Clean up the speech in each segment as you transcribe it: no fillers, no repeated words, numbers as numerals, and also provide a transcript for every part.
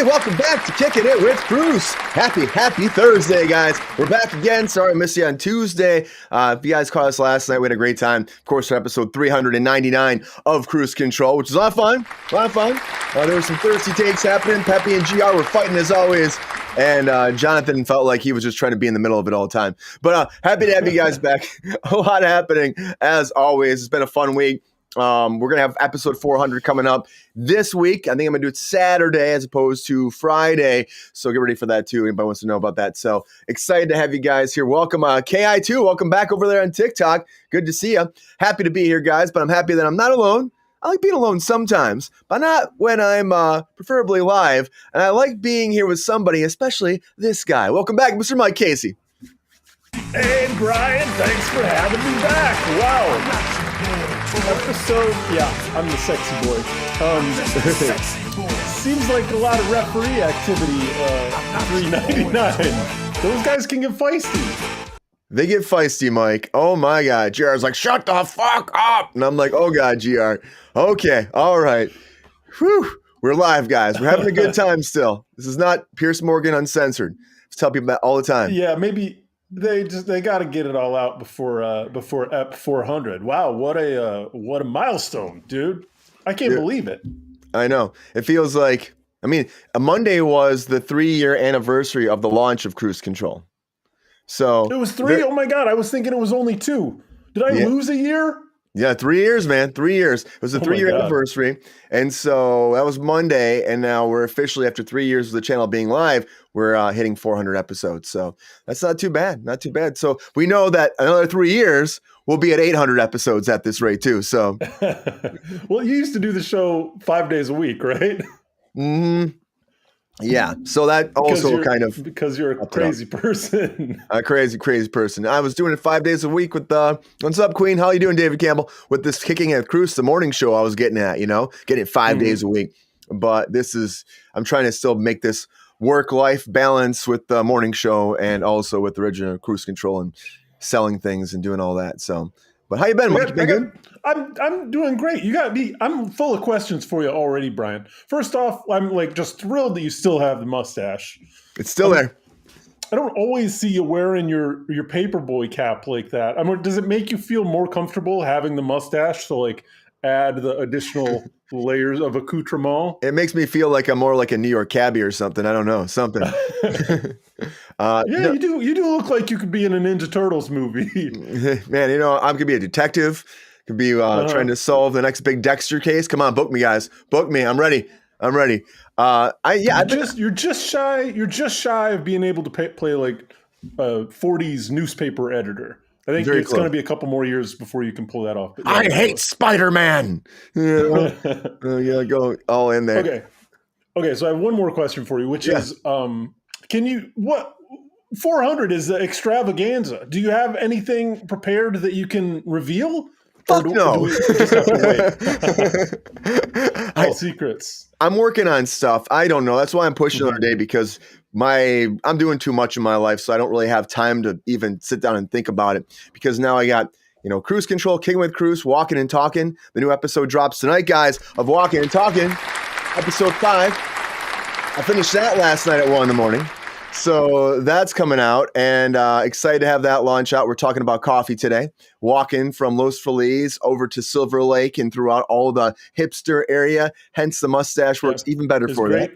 everybody. Welcome back to Kickin' It with Kruse. Happy Thursday, guys. We're back again. Sorry I missed you on Tuesday. If you guys caught us last night, we had a great time. Of course, for episode 399 of Cruise Control, which was a lot of fun. There were some thirsty takes happening. Peppy and GR were fighting as always. And Jonathan felt like he was just trying to be in the middle of it all the time. But happy to have you guys back. A lot happening as always. It's been a fun week. We're going to have episode 400 coming up this week. I think I'm going to do it Saturday as opposed to Friday. So get ready for that too. Anybody wants to know about that. So excited to have you guys here. Welcome, KI2. Welcome back over there on TikTok. Good to see you. Happy to be here, guys. But I'm happy that I'm not alone. I like being alone sometimes, but not when I'm preferably live. And I like being here with somebody, especially this guy. Welcome back, Mr. Mike Casey. Hey, Brian. Thanks for having me back. Wow. Episode, I'm the sexy boy. Seems like a lot of referee activity. 399. Those guys can get feisty. They get feisty, Mike. Oh my God. GR's like, shut the fuck up. And I'm like, oh God, GR. Okay. All right. Whew. We're live, guys. We're having a good time still. This is not Pierce Morgan Uncensored. I tell people that all the time. Yeah, maybe they got to get it all out before Ep 400. Wow, what a milestone, dude! I can't believe it. I know. It feels like, a Monday was the 3-year anniversary of the launch of Cruise Control. So it was 3. Oh my God, I was thinking it was only 2. Did I lose a year? Yeah, 3 years, man. 3 years. It was a 3-year anniversary. And so that was Monday. And now we're officially, after 3 years of the channel being live, we're hitting 400 episodes. So that's not too bad. Not too bad. So we know that another 3 years, we'll be at 800 episodes at this rate too. So, well, you used to do the show 5 days a week, right? Mm-hmm. Yeah. So that also because you're a crazy person. A crazy person. I was doing it 5 days a week with what's up, Queen? How you doing, David Campbell? With this Kicking at Kruse, the morning show I was getting at, getting it 5 days a week. But I'm trying to still make this work-life balance with the morning show and also with the original Cruise Control and selling things and doing all that. So, but how you been, Mike? You been good? I'm doing great. You got me. I'm full of questions for you already, Brian. First off, I'm just thrilled that you still have the mustache. It's still there. I don't always see you wearing your paperboy cap like that. Does it make you feel more comfortable having the mustache? So add the additional layers of accoutrement. It makes me feel like I'm more like a New York cabbie or something. I don't know, something. You do look like you could be in a Ninja Turtles movie. Man, I'm gonna be a detective. Could be trying to solve the next big Dexter case. Come on, book me, guys. Book me. I'm ready. You're just shy of being able to play like a 40s newspaper editor. I think it's going to be a couple more years before you can pull that off. I hate Spider-Man. Go all in there. Okay. So I have one more question for you, which is, 400 is the extravaganza. Do you have anything prepared that you can reveal? Fuck no. Do we just have to wait? All secrets. I'm working on stuff. I don't know. That's why I'm pushing another day, because I'm doing too much in my life, so I don't really have time to even sit down and think about it. Because now I got, Cruise Control, Kickin' with Kruse, Walking and Talking. The new episode drops tonight, guys, of Walking and Talking, episode 5. I finished that last night at 1 in the morning. So that's coming out, and excited to have that launch out. We're talking about coffee today, walking from Los Feliz over to Silver Lake and throughout all the hipster area. Hence, the mustache works even better for that.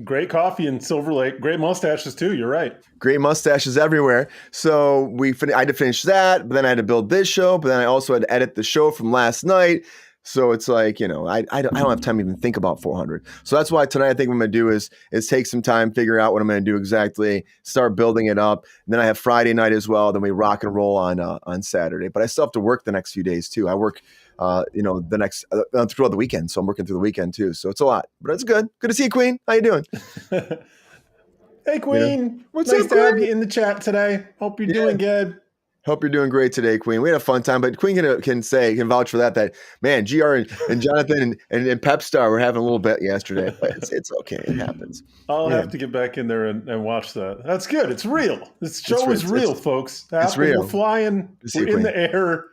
Great coffee in Silver Lake. Great mustaches too. You're right. Great mustaches everywhere. So I had to finish that, but then I had to build this show, but then I also had to edit the show from last night. So it's like, I don't have time to even think about 400. So that's why tonight I think what I'm going to do is take some time, figure out what I'm going to do exactly, start building it up. And then I have Friday night as well. Then we rock and roll on Saturday. But I still have to work the next few days too. I work, the next throughout the weekend. So I'm working through the weekend too. So it's a lot, but it's good. Good to see you, Queen. How you doing? Hey, Queen. What's nice up, to have you in the chat today. Hope you're doing good. Hope you're doing great today, Queen. We had a fun time, but Queen can vouch for that man, GR and Jonathan and Pep Star were having a little bit yesterday. But it's okay. It happens. I'll have to get back in there and watch that. That's good. It's real. This show is real, folks. It's real. We're flying. We're in the air.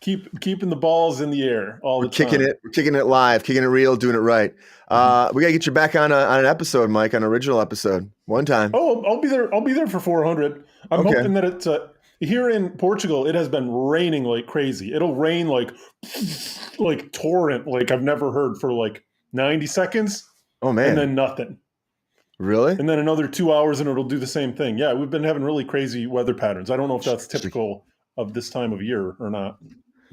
keeping the balls in the air all the time. We're kicking it live, kicking it real, doing it right. We gotta get you back on an episode, Mike, on an original episode one time. Oh, I'll be there. I'll be there for 400. I'm Okay. hoping that it's here in Portugal. It has been raining like crazy. It'll rain like torrent, like I've never heard for like 90 seconds. Oh man, and then nothing. Really? And then another 2 hours, and it'll do the same thing. Yeah, we've been having really crazy weather patterns. I don't know if that's typical of this time of year or not.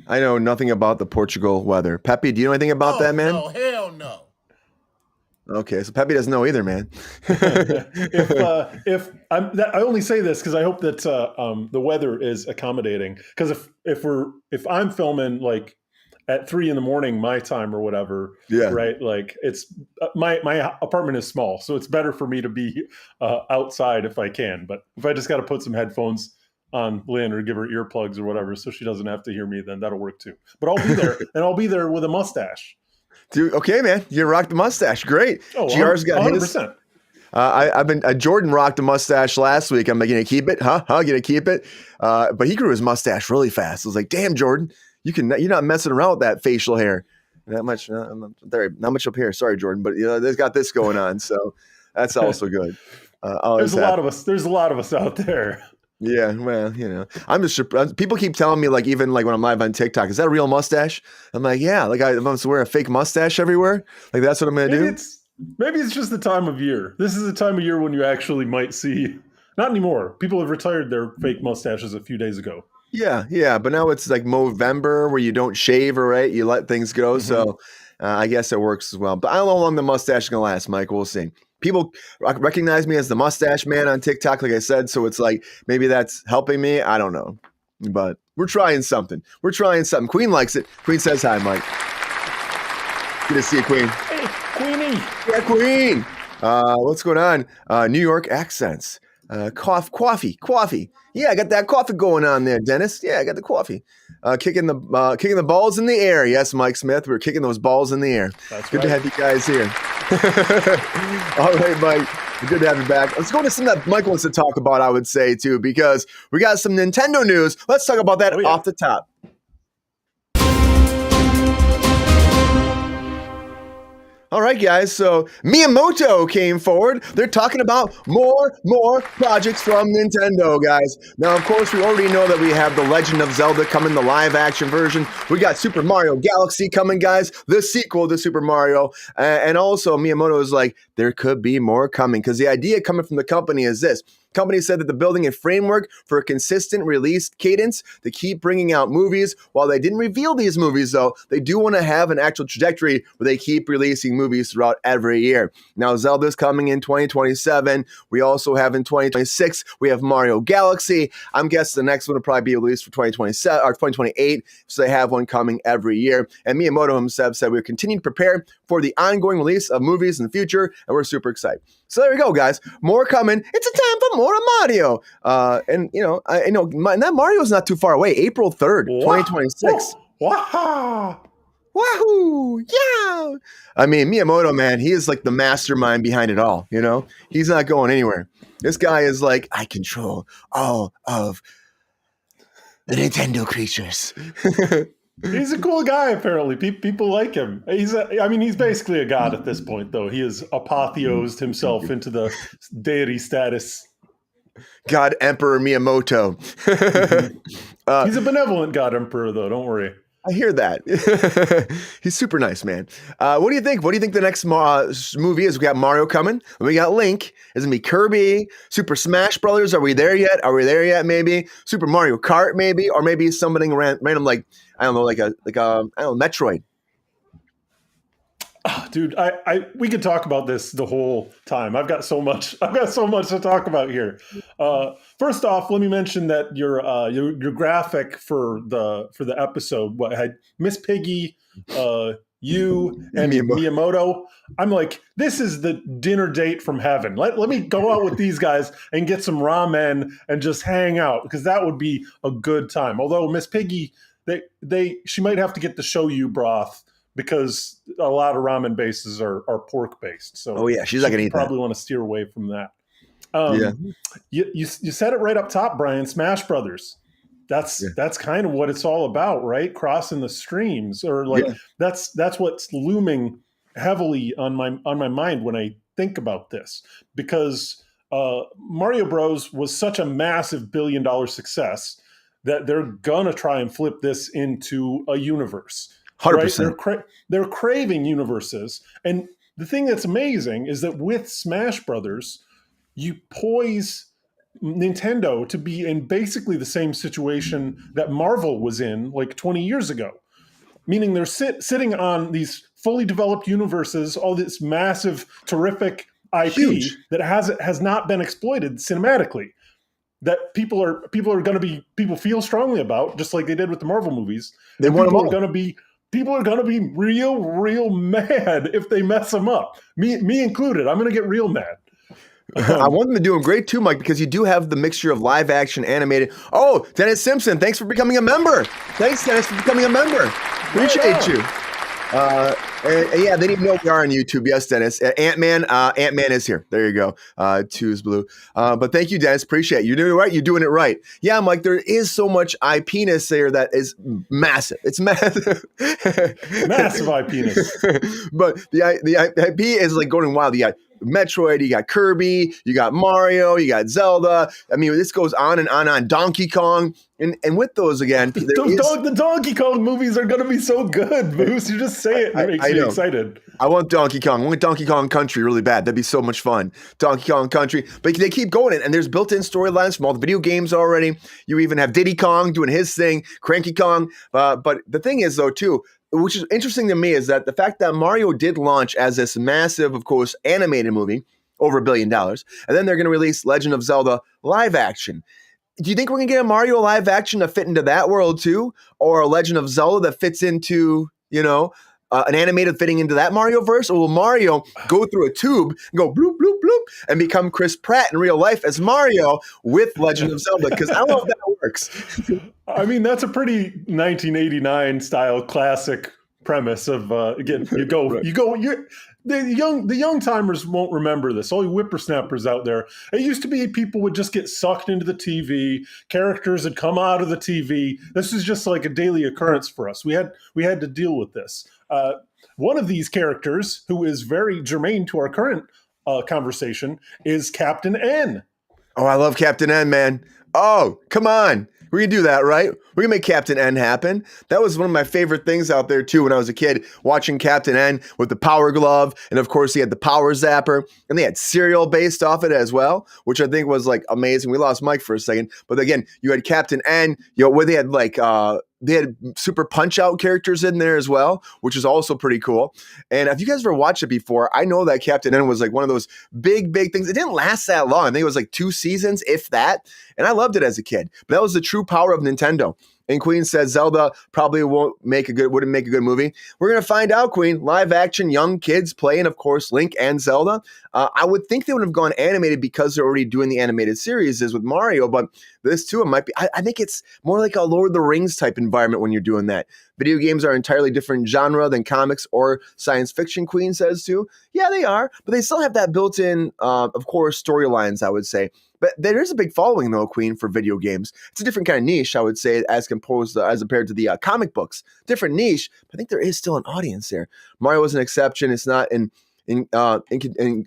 I know nothing about the Portugal weather. Peppy, do you know anything about that, man? No, hell no. Okay, so Peppy doesn't know either, man. I only say this because I hope that the weather is accommodating. Because if I'm filming like at 3 a.m. my time or whatever, Yeah. right? Like it's my apartment is small, so it's better for me to be outside if I can. But if I just got to put some headphones on Lynn or give her earplugs or whatever, so she doesn't have to hear me, then that'll work too. But I'll be there, and I'll be there with a mustache. Dude, okay, man, you rocked the mustache. Great. Oh, GR's got 100%. I've been Jordan rocked a mustache last week. I'm like, gonna keep it, huh? Gonna keep it. But he grew his mustache really fast. I was like, damn, Jordan, you're not messing around with that facial hair. Not much up here. Sorry, Jordan, but they've got this going on, so that's also good. There's a lot of us. There's a lot of us out there. Yeah, well, I'm just surprised. People keep telling me, like, even like when I'm live on TikTok, is that a real mustache? I'm like, yeah, like I'm supposed to wear a fake mustache everywhere. Like that's what I'm gonna do. Maybe it's just the time of year. This is the time of year when you actually might see. Not anymore. People have retired their fake mustaches a few days ago. Yeah, but now it's like Movember where you don't shave, or right, you let things go. Mm-hmm. So I guess it works as well. But I don't know how long the mustache is gonna last, Mike. We'll see. People recognize me as the mustache man on TikTok, like I said. So it's like maybe that's helping me. I don't know, but we're trying something. Queen likes it. Queen says hi, Mike. Good to see you, Queen. Hey, Queenie. Yeah, Queen. What's going on? New York accents. Coffee. Yeah, I got that coffee going on there, Dennis. Yeah, I got the coffee. Kicking the balls in the air. Yes, Mike Smith. We're kicking those balls in the air. That's good right. to have you guys here. All right, Mike. Good to have you back. Let's go to something that Mike wants to talk about, I would say, too, because we got some Nintendo news. Let's talk about that off the top. All right, guys. So Miyamoto came forward. They're talking about more projects from Nintendo, guys. Now, of course, we already know that we have The Legend of Zelda coming, the live-action version. We got Super Mario Galaxy coming, guys, the sequel to Super Mario. And also, Miyamoto is like, there could be more coming, because the idea coming from the company is this. Company said that they're building a framework for a consistent release cadence to keep bringing out movies. While they didn't reveal these movies, though, they do want to have an actual trajectory where they keep releasing movies throughout every year. Now, Zelda's coming in 2027. We also have in 2026, we have Mario Galaxy. I'm guessing the next one will probably be released for 2027 or 2028. So they have one coming every year. And Miyamoto himself said we're continuing to prepare for the ongoing release of movies in the future, and we're super excited. So there we go, guys. More coming. It's a time for more Mario. And I know that Mario's not too far away. April 3rd, 2026. Wow. Wahoo! Yeah. I mean, Miyamoto, man, he is like the mastermind behind it all. He's not going anywhere. This guy is like, I control all of the Nintendo creatures. He's a cool guy, apparently. People like him. He's basically a god at this point, though. He has apotheosed himself into the deity status. God Emperor Miyamoto. He's a benevolent God Emperor, though. Don't worry. I hear that. He's super nice, man. What do you think? What do you think the next movie is? We got Mario coming. We got Link. Is it going to be Kirby? Super Smash Brothers? Are we there yet? Maybe Super Mario Kart? Maybe, or maybe something random like I don't know, like Metroid. Dude, we could talk about this the whole time. I've got so much to talk about here. First off, let me mention that your graphic for the episode had Miss Piggy, you, and Miyamoto. I'm like, this is the dinner date from heaven. Let me go out with these guys and get some ramen and just hang out, because that would be a good time. Although Miss Piggy, she might have to get the shoyu broth, because a lot of ramen bases are pork based. So she's not gonna eat that. Probably want to steer away from that. You said it right up top, Brian. Smash Brothers. that's Yeah. that's kind of what it's all about, right? Crossing the streams, or like Yeah. that's what's looming heavily on my mind when I think about this, because Mario Bros was such a massive billion-dollar success that they're gonna try and flip this into a universe, right? 100%. They're craving universes, and the thing that's amazing is that with Smash Brothers, you poise Nintendo to be in basically the same situation that Marvel was in like 20 years ago. Meaning they're sitting on these fully developed universes, all this massive, terrific IP Huge. that has not been exploited cinematically. That people feel strongly about, just like they did with the Marvel movies. They And want them all. people are gonna be real mad if they mess them up. Me included. I'm gonna get real mad. I want them to do them great too, Mike, because you do have the mixture of live action, animated. Oh, Dennis Simpson, thanks for becoming a member. Thanks, Dennis, for becoming a member. Appreciate you. And yeah, they didn't know we are on YouTube. Yes, Dennis. Ant-Man is here. There you go. Two's blue. But thank you, Dennis. Appreciate it. You're doing it right. You're doing it right. Yeah, Mike, there is so much IP-ness there that is massive. It's massive. Massive IP-ness. But the IP is like going wild. You got Metroid, you got Kirby, you got Mario, you got Zelda. I mean, this goes on and on. Donkey Kong. And with those, again, the Donkey Kong movies are going to be so good, Moose. You just say it and it makes me excited. I want Donkey Kong. I want Donkey Kong Country really bad. That'd be so much fun. Donkey Kong Country. But they keep going, and there's built-in storylines from all the video games already. You even have Diddy Kong doing his thing, Cranky Kong. But the thing is, though, too, which is interesting to me, is that the fact that Mario did launch as this massive, of course, animated movie, over $1 billion, and then they're going to release Legend of Zelda live action. Do you think we're going to get a Mario live action to fit into that world too? Or a Legend of Zelda that fits into, an animated fitting into that Mario verse? Or will Mario go through a tube and go bloop, bloop, bloop and become Chris Pratt in real life as Mario with Legend of Zelda? Because I don't know if that works. I mean, that's a pretty 1989 style classic premise of, again, the young timers won't remember this. All you whippersnappers out there, it used to be people would just get sucked into the TV. Characters would come out of the TV. This is just like a daily occurrence for us. We had to deal with this. One of these characters, who is very germane to our current conversation, is Captain N. Oh, I love Captain N, man. Oh, come on. We can do that, right? We can make Captain N happen. That was one of my favorite things out there, too, when I was a kid, watching Captain N with the power glove. And, of course, he had the power zapper. And they had cereal based off it as well, which I think was, like, amazing. We lost Mike for a second. But, again, you had Captain N, where they had, like, they had Super Punch-Out characters in there as well, which is also pretty cool. And if you guys ever watched it before, I know that Captain N was like one of those big things. It didn't last that long. I think it was like 2 seasons, if that. And I loved it as a kid. But that was the true power of Nintendo. And Queen says Zelda probably wouldn't make a good movie. We're going to find out, Queen. Live action, young kids playing, of course, Link and Zelda. I would think they would have gone animated because they're already doing the animated series with Mario, but this too, it might be. I think it's more like a Lord of the Rings type environment when you're doing that. Video games are an entirely different genre than comics or science fiction, Queen says too. Yeah, they are, but they still have that built-in, of course, storylines, I would say. But there is a big following, though, Queen, for video games. It's a different kind of niche, I would say, as compared to the comic books. Different niche, but I think there is still an audience there. Mario is an exception. It's not an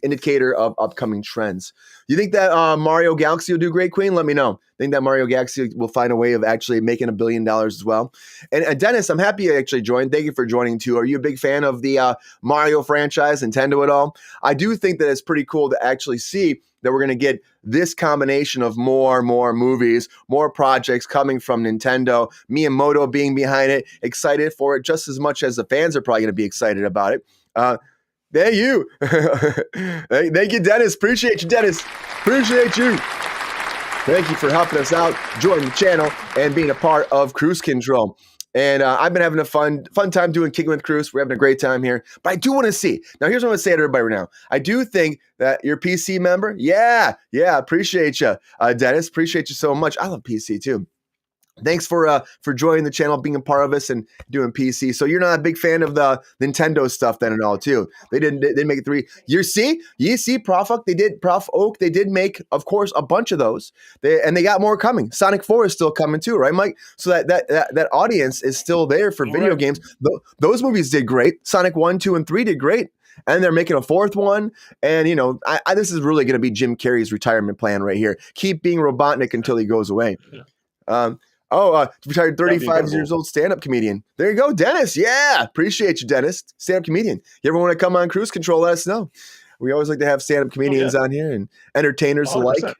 indicator of upcoming trends. You think that Mario Galaxy will do great, Queen? Let me know. Think that Mario Galaxy will find a way of actually making $1 billion as well? And Dennis, I'm happy you actually joined. Thank you for joining too. Are you a big fan of the Mario franchise, Nintendo at all? I do think that it's pretty cool to actually see that we're going to get this combination of more movies, more projects coming from Nintendo, Miyamoto being behind it, excited for it just as much as the fans are probably going to be excited about it. Thank you. Thank you, Dennis. Appreciate you, Dennis. Appreciate you. Thank you for helping us out, joining the channel, and being a part of Cruise Control. And I've been having a fun time doing Kickin with Kruse. We're having a great time here. But I do want to see. Now, here's what I'm going to say to everybody right now. I do think that you're a PC member. Yeah, appreciate you, Dennis. Appreciate you so much. I love PC too. Thanks for joining the channel, being a part of us, and doing PC. So you're not a big fan of the Nintendo stuff then at all, too. They didn't make it 3. You see, Prof Oak. They did make, of course, a bunch of those. They got more coming. Sonic 4 is still coming too, right, Mike? So that audience is still there for video games. Those movies did great. Sonic 1, 2, and 3 did great. And they're making a 4th one. And, this is really going to be Jim Carrey's retirement plan right here. Keep being Robotnik until he goes away. Retired 35 years old stand-up comedian. There you go, Dennis. Yeah, appreciate you, Dennis. Stand-up comedian. You ever want to come on Cruise Control, let us know. We always like to have stand-up comedians on here and entertainers 100%. Alike.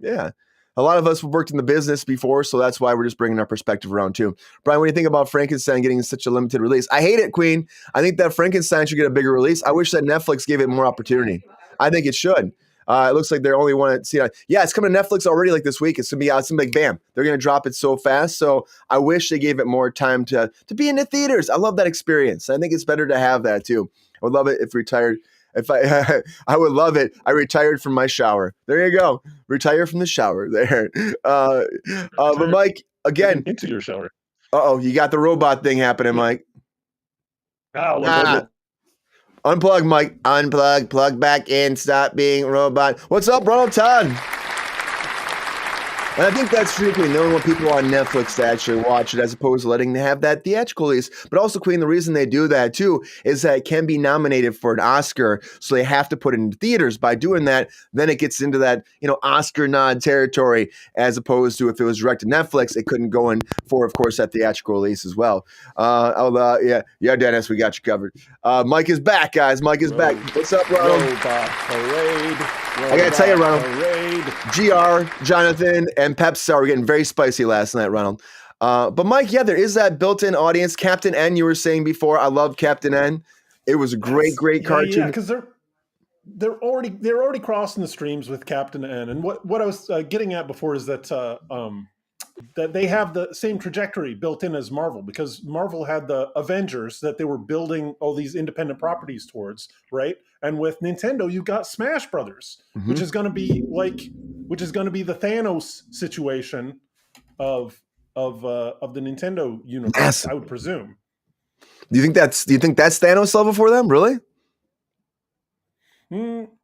Yeah. A lot of us have worked in the business before, so that's why we're just bringing our perspective around too. Brian, what do you think about Frankenstein getting such a limited release? I hate it, Queen. I think that Frankenstein should get a bigger release. I wish that Netflix gave it more opportunity. I think it should. It looks like they're only want to see it. Yeah, it's coming to Netflix already. Like this week, it's gonna be out. It's gonna be like bam. They're gonna drop it so fast. So I wish they gave it more time to be in the theaters. I love that experience. I think it's better to have that too. I would love it if retired. If I would love it. I retired from my shower. There you go. Retire from the shower. There. But Mike, again, into your shower. You got the robot thing happening, Mike. Unplug, Mike. Unplug, plug back in, stop being robot. What's up, Ronald Todd? And I think that's strictly knowing what people on Netflix to actually watch it as opposed to letting them have that theatrical release. But also, Queen, the reason they do that too is that it can be nominated for an Oscar, so they have to put it in theaters. By doing that, then it gets into that Oscar nod territory, as opposed to if it was direct to Netflix, it couldn't go in for, of course, that theatrical release as well. Yeah, Dennis, we got you covered. Mike is back, guys. Mike is back. What's up, Ronald? Robot Parade. I gotta tell you, Ronald, GR, Jonathan, and Pepsi were getting very spicy last night, Ronald. But Mike, yeah, there is that built-in audience. Captain N, you were saying before, I love Captain N. It was a great cartoon. Yeah, because they're already crossing the streams with Captain N. And what I was getting at before is that that they have the same trajectory built in as Marvel, because Marvel had the Avengers that they were building all these independent properties towards, right? And with Nintendo, you got Smash Brothers, which is going to be the Thanos situation of the Nintendo universe, I would presume. Do you think that's Thanos level for them? Really?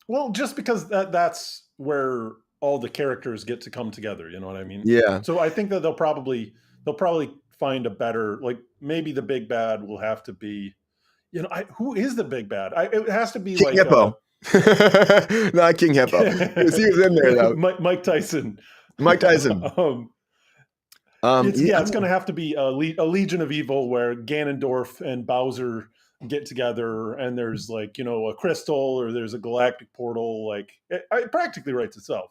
Well, just because that's where all the characters get to come together, you know what I mean? Yeah. So I think that they'll probably find a better, like, maybe the big bad will have to be, who is the big bad? It has to be King Hippo. Not King Hippo. Because he was in there though. Mike Tyson. Mike Tyson. It's going to have to be a Legion of Evil where Ganondorf and Bowser get together, and there's a crystal, or there's a galactic portal. Like it practically writes itself.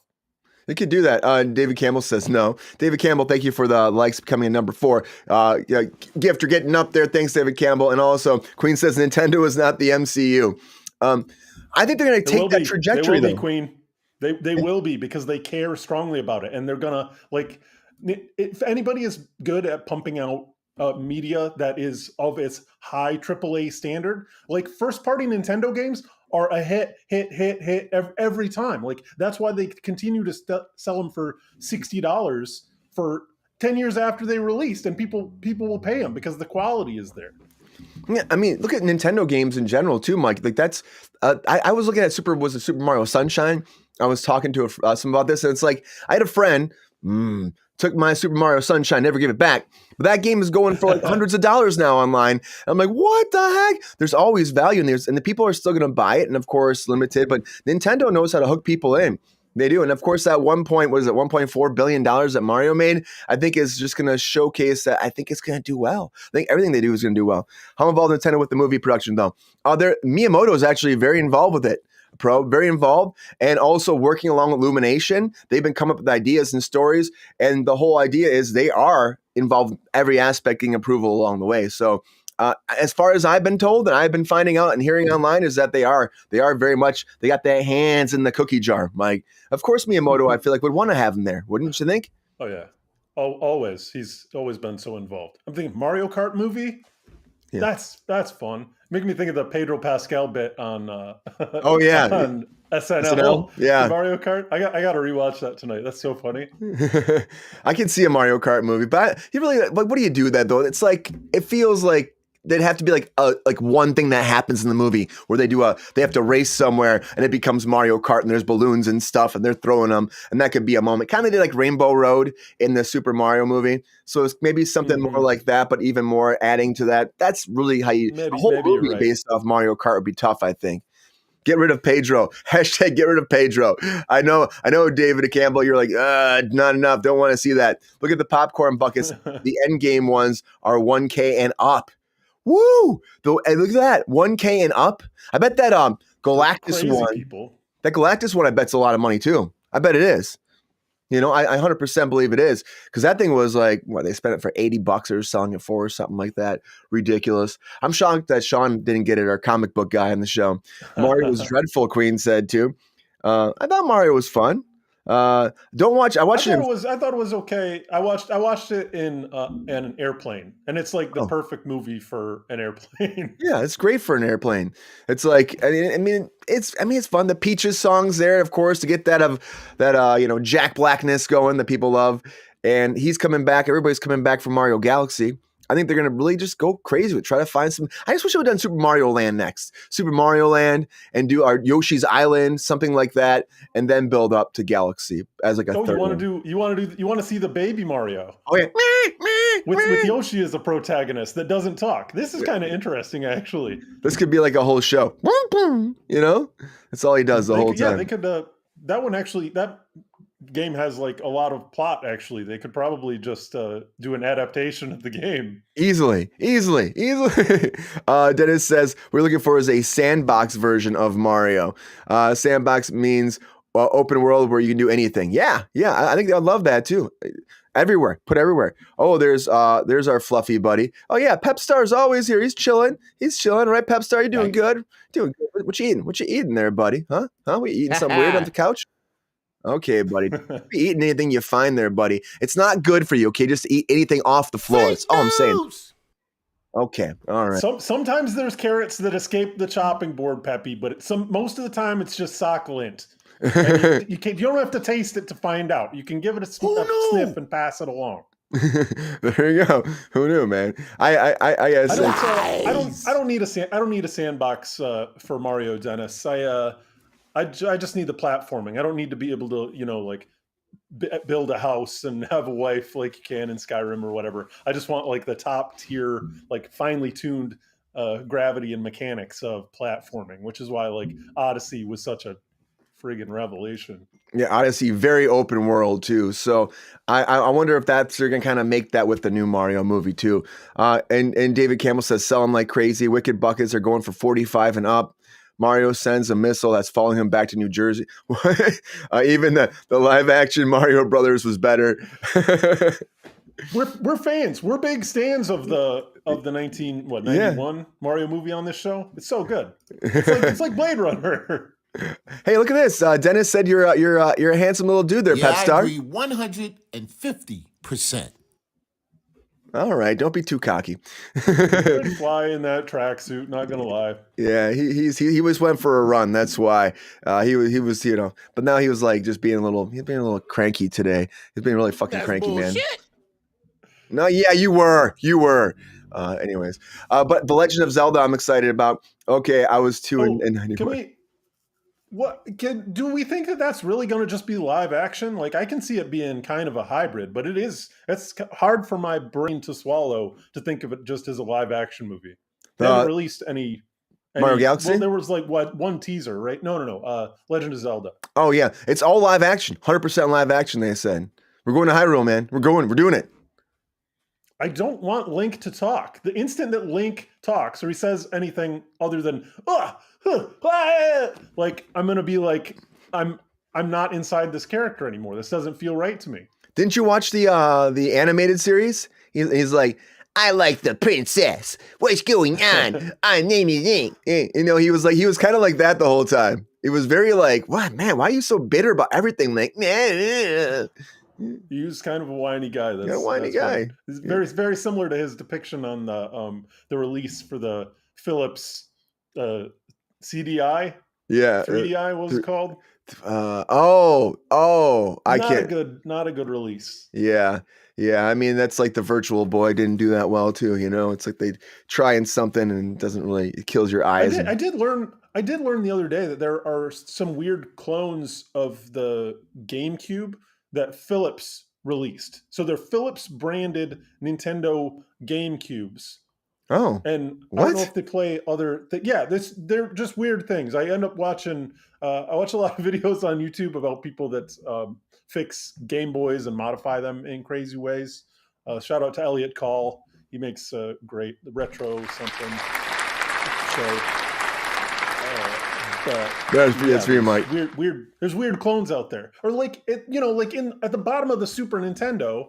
They could do that. David Campbell says no. David Campbell, thank you for the likes becoming a number 4. Gifter getting up there. Thanks, David Campbell. And also, Queen says Nintendo is not the MCU. I think they're going to take that trajectory, though. Queen. They will be, because they care strongly about it. And they're going to, if anybody is good at pumping out media that is of its high AAA standard, like first-party Nintendo games are a hit every time. Like that's why they continue to sell them for $60 for 10 years after they released, and people will pay them because the quality is there. Yeah, I mean, look at Nintendo games in general too, Mike. Like that's I was looking at Super Mario Sunshine. I was talking to some about this, and it's like I had a friend took my Super Mario Sunshine, never gave it back. But that game is going for like hundreds of dollars now online. And I'm like, what the heck? There's always value in this, and the people are still going to buy it, and of course, limited. But Nintendo knows how to hook people in. They do. And of course, that $1.4 billion that Mario made, I think is just going to showcase that I think it's going to do well. I think everything they do is going to do well. How involved Nintendo with the movie production, though? Miyamoto is actually very involved with it. Very involved, and also working along with Illumination. They've been coming up with ideas and stories, and the whole idea is they are involved in every aspect, getting approval along the way. So as far as I've been told, and I've been finding out and hearing online, is that they are very much, they got their hands in the cookie jar, Mike. Of course, Miyamoto, I feel like, would want to have him there, wouldn't you think? Oh, yeah. Always. He's always been so involved. I'm thinking Mario Kart movie. That's fun. Making me think of the Pedro Pascal bit on Oh yeah, on SNL. SNL, the Yeah, Mario Kart. I got to rewatch that tonight. That's so funny. I can see a Mario Kart movie, but you really like. What do you do with that though? It's like it feels like there'd have to be like one thing that happens in the movie where they have to race somewhere and it becomes Mario Kart and there's balloons and stuff and they're throwing them and that could be a moment. Kind of did like Rainbow Road in the Super Mario movie. So it's maybe something more like that, but even more adding to that. That's really how a whole Maybe movie you're right. based off Mario Kart would be tough, I think. Get rid of Pedro. Hashtag get rid of Pedro. I know, David Campbell, you're like, not enough. Don't want to see that. Look at the popcorn buckets. The end game ones are 1K and up. Woo! And look at that. 1K and up. I bet that Galactus one. People. That Galactus one I bet's a lot of money too. I bet it is. You know, I 100% believe it is because that thing was like, what, they spent it for $80 or selling it for or something like that. Ridiculous. I'm shocked that Sean didn't get it, our comic book guy on the show. Mario was dreadful, Queen said too. I thought Mario was fun. Don't watch. I watched it. I thought it was okay. I watched it in an airplane, and it's like the perfect movie for an airplane. Yeah, it's great for an airplane. It's like it's fun. The Peaches song's there, of course, to get that Jack Blackness going that people love. And he's coming back. Everybody's coming back from Mario Galaxy. I think they're going to really just go crazy with try to find some. I just wish I would have done Super Mario Land next. Super Mario Land and do our Yoshi's Island, something like that, and then build up to Galaxy as like a third. You want to see the baby Mario. Oh yeah. With Yoshi as a protagonist that doesn't talk. This is kind of interesting, actually. This could be like a whole show. You know? That's all he does the whole time. Yeah, they could that one actually that game has like a lot of plot. Actually, they could probably just do an adaptation of the game easily. Dennis says we're looking for is a sandbox version of Mario. Sandbox means open world where you can do anything. Yeah, I think I'd love that too. Everywhere, put everywhere. Oh, there's our fluffy buddy. Oh yeah, Pepstar's always here. He's chilling, right? Pepstar, you doing good? Doing good. What you eating there, buddy? Huh? We eating something weird on the couch? Okay, buddy. Be eating anything you find there, buddy. It's not good for you, okay? Just eat anything off the floor. That's all I'm saying. Okay, all right. Sometimes there's carrots that escape the chopping board, Peppy, but most of the time it's just succulent. You don't have to taste it to find out. You can give it a sniff and pass it along. There you go. Who knew, man? I don't need a sandbox for Mario, Dennis. I just need the platforming. I don't need to be able to, build a house and have a wife like you can in Skyrim or whatever. I just want like the top tier, like finely tuned gravity and mechanics of platforming, which is why like Odyssey was such a friggin' revelation. Yeah, Odyssey, very open world too. So I wonder if they're gonna kind of make that with the new Mario movie too. And David Campbell says selling like crazy. Wicked buckets are going for 45 and up. Mario sends a missile that's following him back to New Jersey. Even the live action Mario Brothers was better. We're fans. We're big stands of the 91 Mario movie on this show. It's so good. It's like Blade Runner. Hey, look at this. Dennis said you're a handsome little dude there, Pepstar. I agree 150%. All right, don't be too cocky. Good fly in that tracksuit, not gonna lie. Yeah, he was went for a run. That's why he was But now he was like just being a little cranky today. He's being really fucking cranky, bullshit. Man. No, yeah, you were. Anyways, but The Legend of Zelda, I'm excited about. Okay, I was too. Do we think that that's really going to just be live action? Like, I can see it being kind of a hybrid, but it's hard for my brain to swallow to think of it just as a live action movie. They haven't released any Mario Galaxy? Well, there was like one teaser, right? No. Legend of Zelda. Oh yeah, it's all live action, 100% live action. They said we're going to Hyrule, man. We're doing it. I don't want Link to talk. The instant that Link talks or he says anything other than like, I'm gonna be like, I'm not inside this character anymore. This doesn't feel right to me. Didn't you watch the animated series? He's like, I like the princess. What's going on? I name is Link. He was kind of like that the whole time. It was very like, what, man? Why are you so bitter about everything? Like, He's kind of a whiny guy. You're a whiny guy. It's very similar to his depiction on the release for the Philips CDI. Yeah. 3DI, what was it called? Not a good release. Yeah. Yeah. I mean, that's like the Virtual Boy didn't do that well too. You know, it's like they trying something and it kills your eyes. I did learn the other day that there are some weird clones of the GameCube that Philips released. So they're Philips branded Nintendo GameCubes. Oh, and what? I don't know if they play other. They're just weird things. I end up watching. I watch a lot of videos on YouTube about people that fix Game Boys and modify them in crazy ways. Shout out to Elliot Call. He makes great retro something show. That's for you, Mike. Weird. There's weird clones out there, or like at the bottom of the Super Nintendo,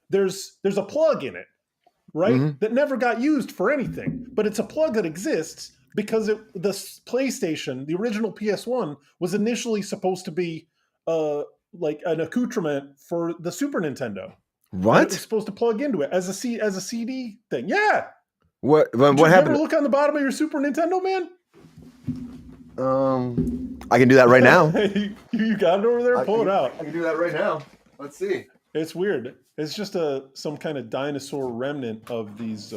there's a plug in it, right? Mm-hmm. That never got used for anything, but it's a plug that exists because the PlayStation, the original PS1, was initially supposed to be like an accoutrement for the Super Nintendo. What? It was supposed to plug into it as a CD thing. Yeah. What happened? You ever look on the bottom of your Super Nintendo, man? I can do that right now. You got it over there? Pull it out. I can do that right now. Let's see. It's weird. It's just some kind of dinosaur remnant of these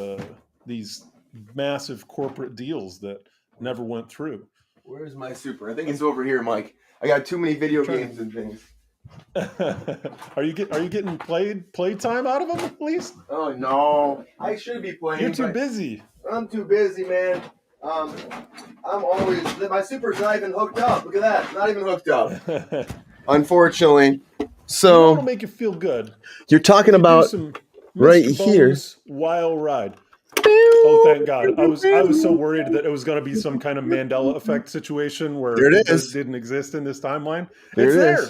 massive corporate deals that never went through. Where's my Super? I think it's over here, Mike. I got too many video games and things. Are you getting playtime out of them at least? Oh no, I should be playing. You're too busy. I'm too busy, man. I'm always my Super's not even hooked up. Look at that, not even hooked up. Unfortunately, so it'll make you feel good. You're talking about right here. Wild Ride. Oh, thank God! I was so worried that it was going to be some kind of Mandela effect situation where it didn't exist in this timeline. It's there.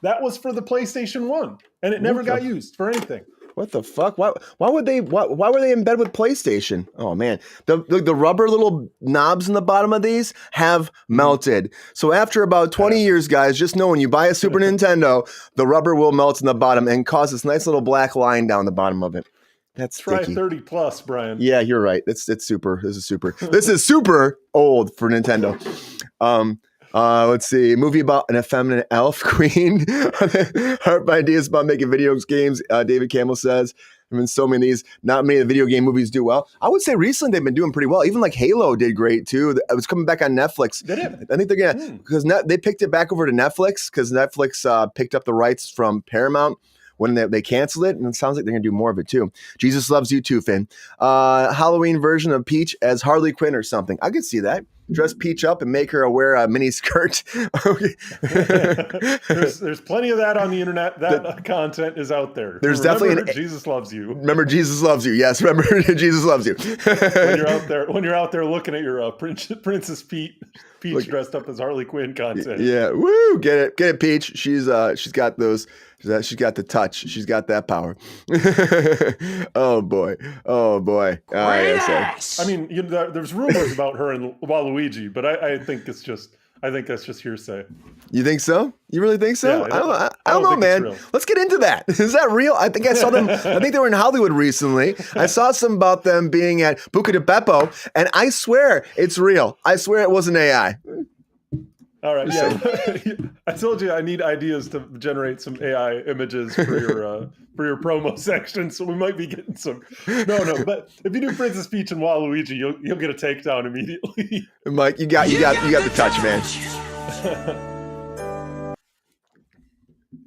That was for the PlayStation 1, and it never got used for anything. What the fuck? Why were they in bed with PlayStation? Oh man, the rubber little knobs in the bottom of these have melted. So after about 20 years, guys, just know when you buy a Super Nintendo, the rubber will melt in the bottom and cause this nice little black line down the bottom of it. That's try 30 plus, Brian. Yeah, you're right. It's super. This is super. This is super old for Nintendo. Let's see. A movie about an effeminate elf queen. Heart ideas about making video games. David Campbell says. I mean, so many of these. Not many of the video game movies do well. I would say recently they've been doing pretty well. Even like Halo did great too. It was coming back on Netflix. Did it? I think they're gonna because they picked it back over to Netflix because Netflix picked up the rights from Paramount when they canceled it, and it sounds like they're gonna do more of it too. Jesus Loves You too, Finn. Halloween version of Peach as Harley Quinn or something. I could see that. Dress Peach up and make her wear a mini skirt. There's plenty of that on the internet. That content is out there. There's definitely Jesus Loves You. Remember Jesus Loves You. Yes, remember Jesus Loves You. when you're out there looking at your Princess Peach dressed up as Harley Quinn content. Yeah, woo! Get it, Peach. She's got those. She's got the touch. She's got that power. Oh boy. I mean, there's rumors about her and Waluigi, but I think that's just hearsay. You think so? You really think so? Yeah, I don't know, man. Let's get into that. Is that real? I think I saw them. I think they were in Hollywood recently. I saw some about them being at Buca di Beppo, and I swear it's real. I swear it wasn't AI. All right, yeah. I told you I need ideas to generate some AI images for your promo section, so we might be getting some. No, but if you do Princess Peach and Waluigi, you'll get a takedown immediately. Mike, you got the touch, man.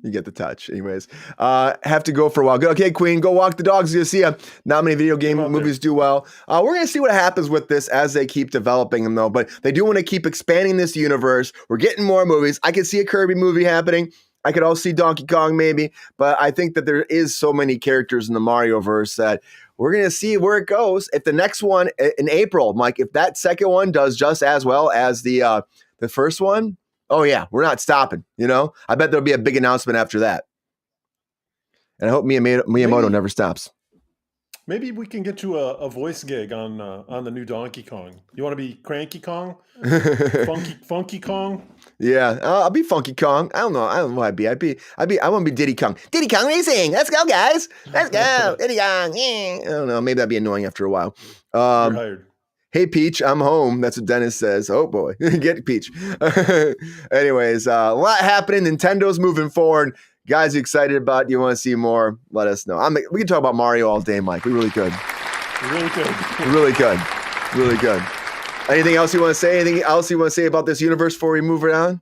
You get the touch. Anyways, have to go for a while. Okay, Queen, go walk the dogs. You'll see not many video game movies do well. We're going to see what happens with this as they keep developing them, though. But they do want to keep expanding this universe. We're getting more movies. I could see a Kirby movie happening. I could also see Donkey Kong maybe. But I think that there is so many characters in the Mario verse that we're going to see where it goes. If the next one in April, Mike, if that second one does just as well as the first one, oh yeah, we're not stopping, I bet there'll be a big announcement after that. And I hope Miyamoto never stops. Maybe we can get you a voice gig on the new Donkey Kong. You want to be Cranky Kong, Funky Kong? Yeah, I'll be Funky Kong. I don't know. I don't know what I'd be. I want to be Diddy Kong. Diddy Kong Racing. Let's go, guys. Let's go. Diddy Kong. Yeah. I don't know. Maybe that'd be annoying after a while. You're hired. Hey, Peach, I'm home. That's what Dennis says. Oh, boy. Get Peach. Anyways, a lot happening. Nintendo's moving forward. Guys, you excited about it? You want to see more? Let us know. We can talk about Mario all day, Mike. We really could. Really good. Really good. Really good. Anything else you want to say? Anything else you want to say about this universe before we move it on?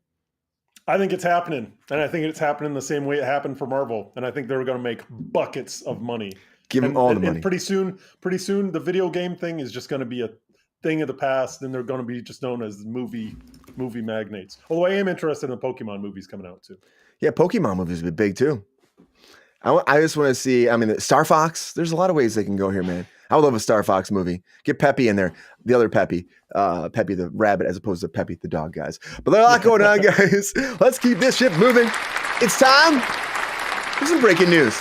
I think it's happening. And I think it's happening the same way it happened for Marvel. And I think they're going to make buckets of money. Give them all the money. And pretty soon, the video game thing is just going to be a thing of the past. And they're going to be just known as movie magnates. Although I am interested in the Pokemon movies coming out too. Yeah, Pokemon movies would be big too. I just want to see, Star Fox. There's a lot of ways they can go here, man. I would love a Star Fox movie. Get Peppy in there. The other Peppy. Peppy the rabbit as opposed to Peppy the dog, guys. But there's a lot going on, guys. Let's keep this ship moving. It's time for some breaking news.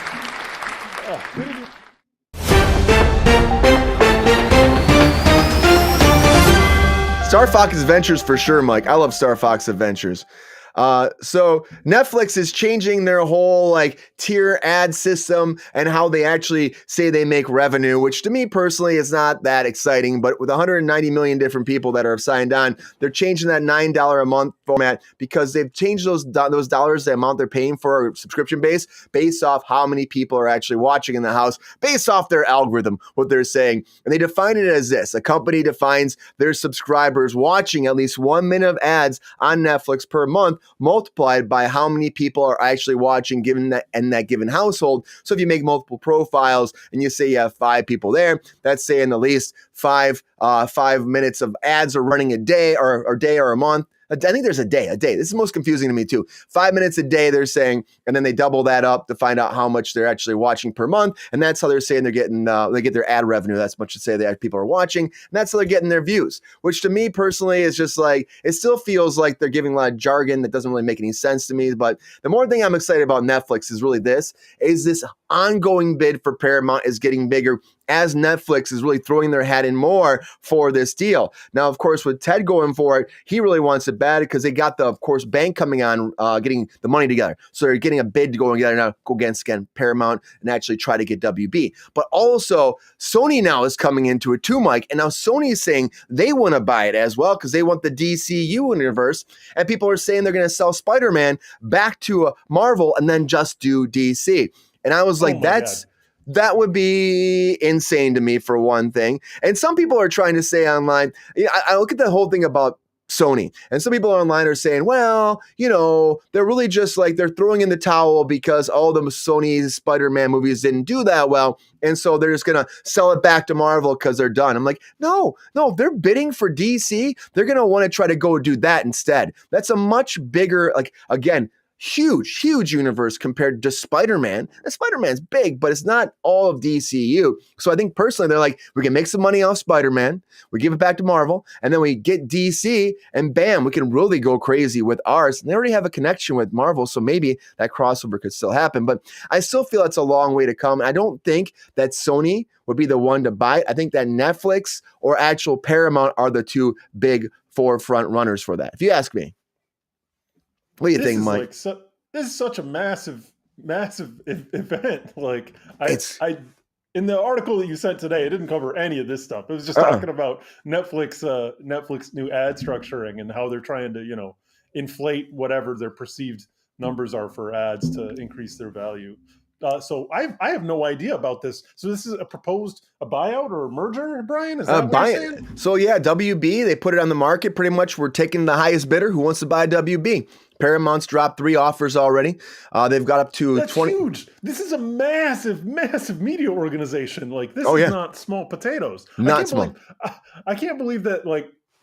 Star Fox Adventures for sure, Mike. I love Star Fox Adventures. So Netflix is changing their whole tier ad system and how they actually say they make revenue, which to me personally is not that exciting. But with 190 million different people that are signed on, they're changing that $9 a month format because they've changed those dollars, the amount they're paying for a subscription base, based off how many people are actually watching in the house, based off their algorithm, what they're saying. And they define it as this: a company defines their subscribers watching at least 1 minute of ads on Netflix per month, multiplied by how many people are actually watching given that in that given household. So if you make multiple profiles and you say you have 5 people there, that's saying at least 5 minutes of ads are running a day or a month. I think there's a day. This is most confusing to me too. 5 minutes a day, they're saying, and then they double that up to find out how much they're actually watching per month. And that's how they're saying they're getting, they get their ad revenue. That's much to say that people are watching. And that's how they're getting their views, which to me personally is just it still feels like they're giving a lot of jargon that doesn't really make any sense to me. But the more thing I'm excited about Netflix is really this ongoing bid for Paramount is getting bigger, as Netflix is really throwing their hat in more for this deal. Now, of course, with Ted going for it, he really wants it bad because they got the, of course, bank coming on, getting the money together. So they're getting a bid to go together now, go against Paramount and actually try to get WB. But also, Sony now is coming into it too, Mike. And now Sony is saying they want to buy it as well because they want the DCU universe. And people are saying they're going to sell Spider-Man back to Marvel and then just do DC. And I was like, that would be insane to me, for one thing. And some people are trying to say online, I look at the whole thing about Sony, and some people online are saying, well, they're really just they're throwing in the towel because all the Sony Spider-Man movies didn't do that well. And so they're just going to sell it back to Marvel because they're done. I'm like, no, they're bidding for DC. They're going to want to try to go do that instead. That's a much bigger, again, huge universe compared to Spider-Man. And Spider-Man's big, but it's not all of DCU. So I think personally, they're like, we can make some money off Spider-Man, we give it back to Marvel, and then we get DC, and bam, we can really go crazy with ours. And they already have a connection with Marvel, so maybe that crossover could still happen. But I still feel it's a long way to come. I don't think that Sony would be the one to buy it. I think that Netflix or actual Paramount are the two big forefront runners for that, if you ask me. What do you think, Mike? This is such a massive event. I in the article that you sent today, it didn't cover any of this stuff. It was just talking about Netflix new ad structuring and how they're trying to, inflate whatever their perceived numbers are for ads to increase their value. So I have no idea about this. So this is a buyout or a merger, Brian? Is that what you're saying? So yeah, WB, they put it on the market. Pretty much we're taking the highest bidder who wants to buy WB. Paramount's dropped 3 offers already. They've got up to That's 20. Huge. This is a massive media organization. This is not small potatoes. Not small. I can't believe that,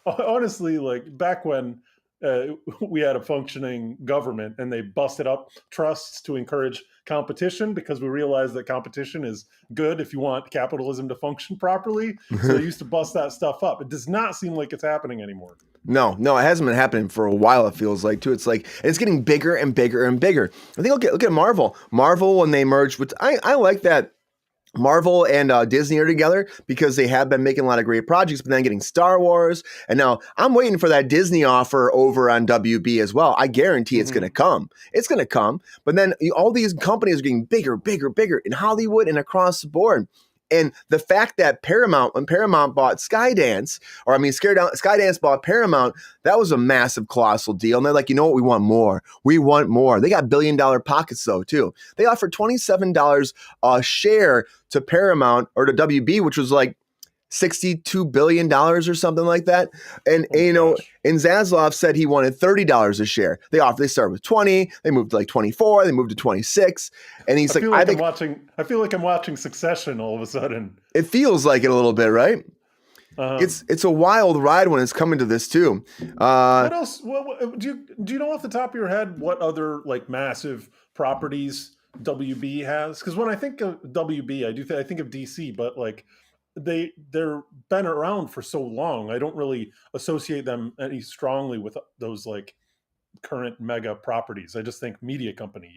honestly, back when we had a functioning government and they busted up trusts to encourage competition because we realized that competition is good if you want capitalism to function properly. So they used to bust that stuff up. It does not seem like it's happening anymore. No, it hasn't been happening for a while, it feels like, too. It's it's getting bigger and bigger and bigger. I think look at Marvel. Marvel, when they merged with, I like that Marvel and Disney are together because they have been making a lot of great projects, but then getting Star Wars. And now I'm waiting for that Disney offer over on WB as well. I guarantee it's going to come. It's going to come. But then all these companies are getting bigger, bigger, bigger in Hollywood and across the board. And the fact that when Paramount bought Skydance, Skydance bought Paramount, that was a massive, colossal deal. And they're like, you know what? We want more. We want more. They got $1 billion pockets, though, too. They offered $27 a share to Paramount or to WB, which was like $62 billion or something like that. And, and Zaslav said he wanted $30 a share. They started with 20, they moved to like 24, they moved to 26. And he's I feel like I'm watching Succession all of a sudden. It feels like it a little bit, right? It's a wild ride when it's coming to this too. What else? Do you know off the top of your head what other like massive properties WB has? Because when I think of WB, I think of DC, but like they're been around for so long. I don't really associate them any strongly with those like current mega properties. I just think media company,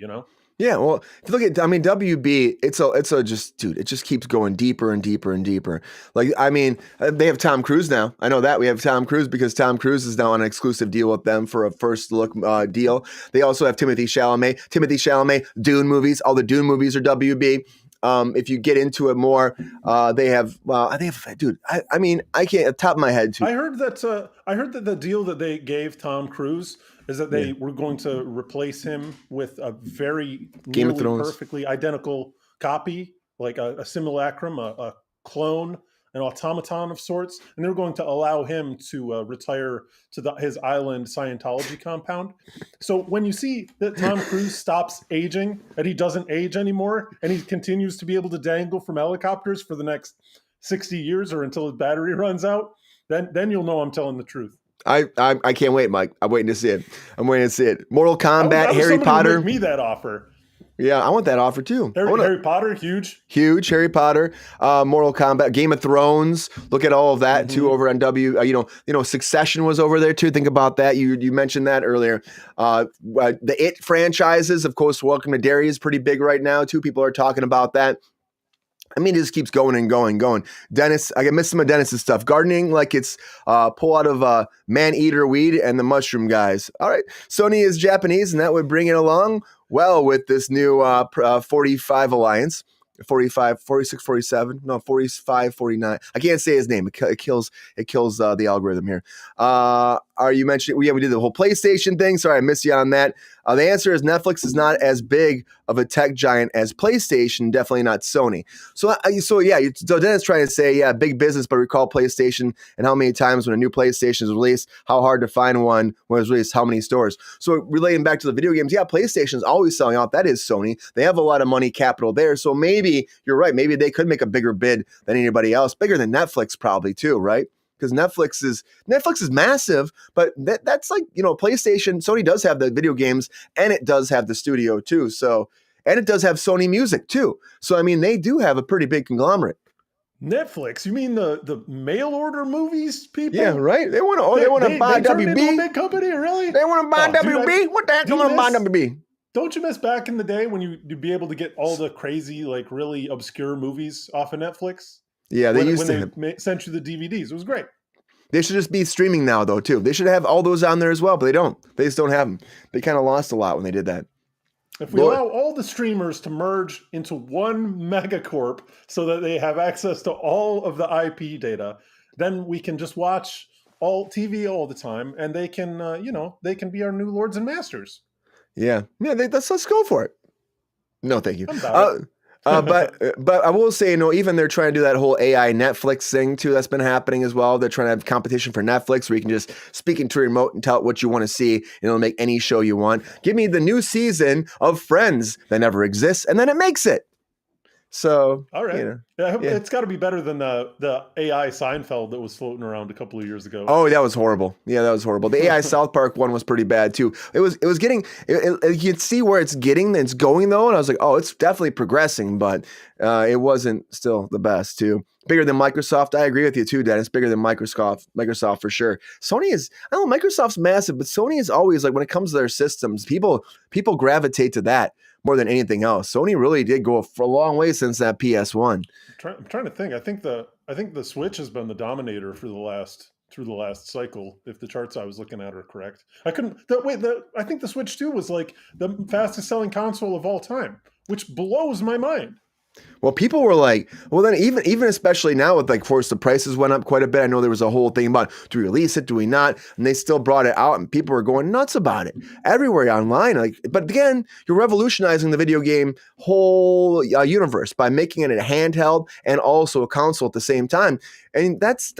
Yeah, well, if you look at, WB, it just keeps going deeper and deeper and deeper. Like, they have Tom Cruise now. I know that we have Tom Cruise because Tom Cruise is now on an exclusive deal with them for a first look deal. They also have Timothée Chalamet, Dune movies. All the Dune movies are WB. If you get into it more, they have, dude, I can't, at the top of my head too. I heard that the deal that they gave Tom Cruise is that they were going to replace him with a very nearly perfectly identical copy, like a simulacrum, a clone, an automaton of sorts, and they're going to allow him to retire to his island Scientology compound. So when you see that Tom Cruise stops aging and he doesn't age anymore, and he continues to be able to dangle from helicopters for the next 60 years or until his battery runs out, then you'll know I'm telling the truth. I can't wait, Mike. I'm waiting to see it. Mortal Kombat, Harry Potter. Make me that offer. Yeah, I want that offer too. Harry Potter, huge Harry Potter, Mortal Kombat, Game of Thrones. Look at all of that too over on Succession was over there too. Think about that. You mentioned that earlier. The It franchises, of course. Welcome to Derry is pretty big right now too. People are talking about that. It just keeps going and going and going. Dennis, I miss some of Dennis's stuff. Gardening like it's pull out of man-eater weed and the mushroom guys. All right. Sony is Japanese, and that would bring it along well with this new 45 alliance. 45, 46, 47, no, 45, 49. I can't say his name. It kills the algorithm here. Are you mentioning? We did the whole PlayStation thing. Sorry, I missed you on that. The answer is Netflix is not as big of a tech giant as PlayStation, definitely not Sony. So Dennis trying to say, big business, but recall PlayStation and how many times when a new PlayStation is released, how hard to find one when it was released, how many stores. So relating back to the video games, PlayStation is always selling out. That is Sony. They have a lot of money capital there. So maybe you're right. Maybe they could make a bigger bid than anybody else, bigger than Netflix probably too, right? Because Netflix is massive, but that's like, PlayStation, Sony does have the video games and it does have the studio too. So, and it does have Sony Music too. So, they do have a pretty big conglomerate. Netflix? You mean the mail order movies people? Yeah, right. They want to buy WB. Into a big company, really? They want to buy WB. What the heck? They want to buy WB. Don't you miss back in the day when you'd be able to get all the crazy, like really obscure movies off of Netflix? Yeah, they sent you the DVDs. It was great. They should just be streaming now, though, too. They should have all those on there as well, but they don't. They just don't have them. They kind of lost a lot when they did that. If we allow all the streamers to merge into one megacorp so that they have access to all of the IP data, then we can just watch all TV all the time, and they can, they can be our new lords and masters. Yeah. Let's go for it. No, thank you. But I will say, even they're trying to do that whole AI Netflix thing too. That's been happening as well. They're trying to have competition for Netflix where you can just speak into a remote and tell it what you want to see, and it'll make any show you want. Give me the new season of Friends that never exists, and then it makes it. So, all right. It's got to be better than the AI Seinfeld that was floating around a couple of years ago. Oh, that was horrible. Yeah, that was horrible. The AI South Park one was pretty bad too. It was getting. You'd see where it's going though, and I was like, oh, it's definitely progressing, but it wasn't still the best too. Bigger than Microsoft. I agree with you too, Dennis. Bigger than Microsoft for sure. Sony is. I don't know. Microsoft's massive, but Sony is always like when it comes to their systems, people gravitate to that more than anything else. Sony really did go for a long way since that PS1. I'm trying to think. I think the Switch has been the dominator for through the last cycle, if the charts I was looking at are correct. I think the Switch 2 was like the fastest selling console of all time, which blows my mind. Well, people were like, well, then even especially now with like, of course, the prices went up quite a bit. I know there was a whole thing about, do we release it? Do we not? And they still brought it out and people were going nuts about it everywhere online. Like, but again, you're revolutionizing the video game whole universe by making it a handheld and also a console at the same time. And that's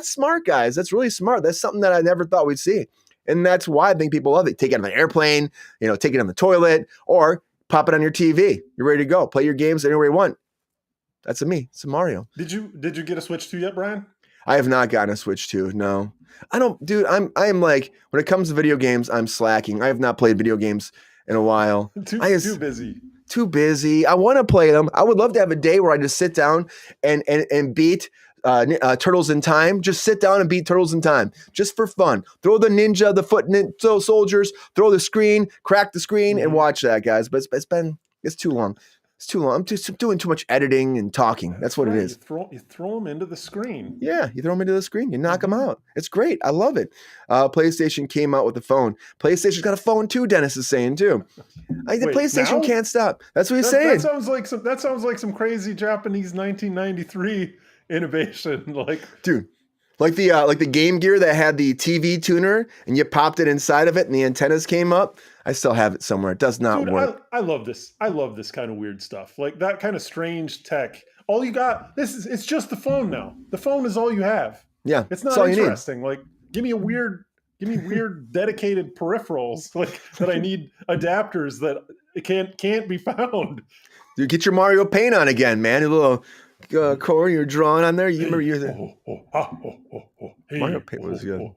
smart, guys. That's really smart. That's something that I never thought we'd see. And that's why I think people love it. Take it on an airplane, take it on the toilet, or pop it on your TV. You're ready to go. Play your games anywhere you want. That's me. It's a Mario. Did you get a Switch 2 yet, Brian? I have not gotten a Switch 2. No. I don't, dude. I am like, when it comes to video games, I'm slacking. I have not played video games in a while. Too busy. Too busy. I want to play them. I would love to have a day where I just sit down and beat Turtles in Time. Just sit down and beat Turtles in Time, just for fun. Throw the ninja, the foot soldiers, throw the screen, crack the screen, and watch that, guys. But it's too long. It's too long. I'm just doing too much editing and talking. That's what it is. You throw them into the screen. Yeah, you throw them into the screen. You knock them out. It's great. I love it. PlayStation came out with the phone. PlayStation's got a phone too, Dennis is saying too. The PlayStation can't stop. That's what he's saying. That sounds like some crazy Japanese 1993 innovation. Dude, like the Game Gear that had the TV tuner and you popped it inside of it and the antennas came up. I still have it somewhere. It does not work. I love this. I love this kind of weird stuff. Like that kind of strange tech. All you got, it's just the phone now. The phone is all you have. Yeah. It's not interesting. Like give me weird dedicated peripherals that I need adapters that can't be found. Dude, get your Mario Paint on again, man. A little Corey, you're drawing on there. You remember Mario Paint was good.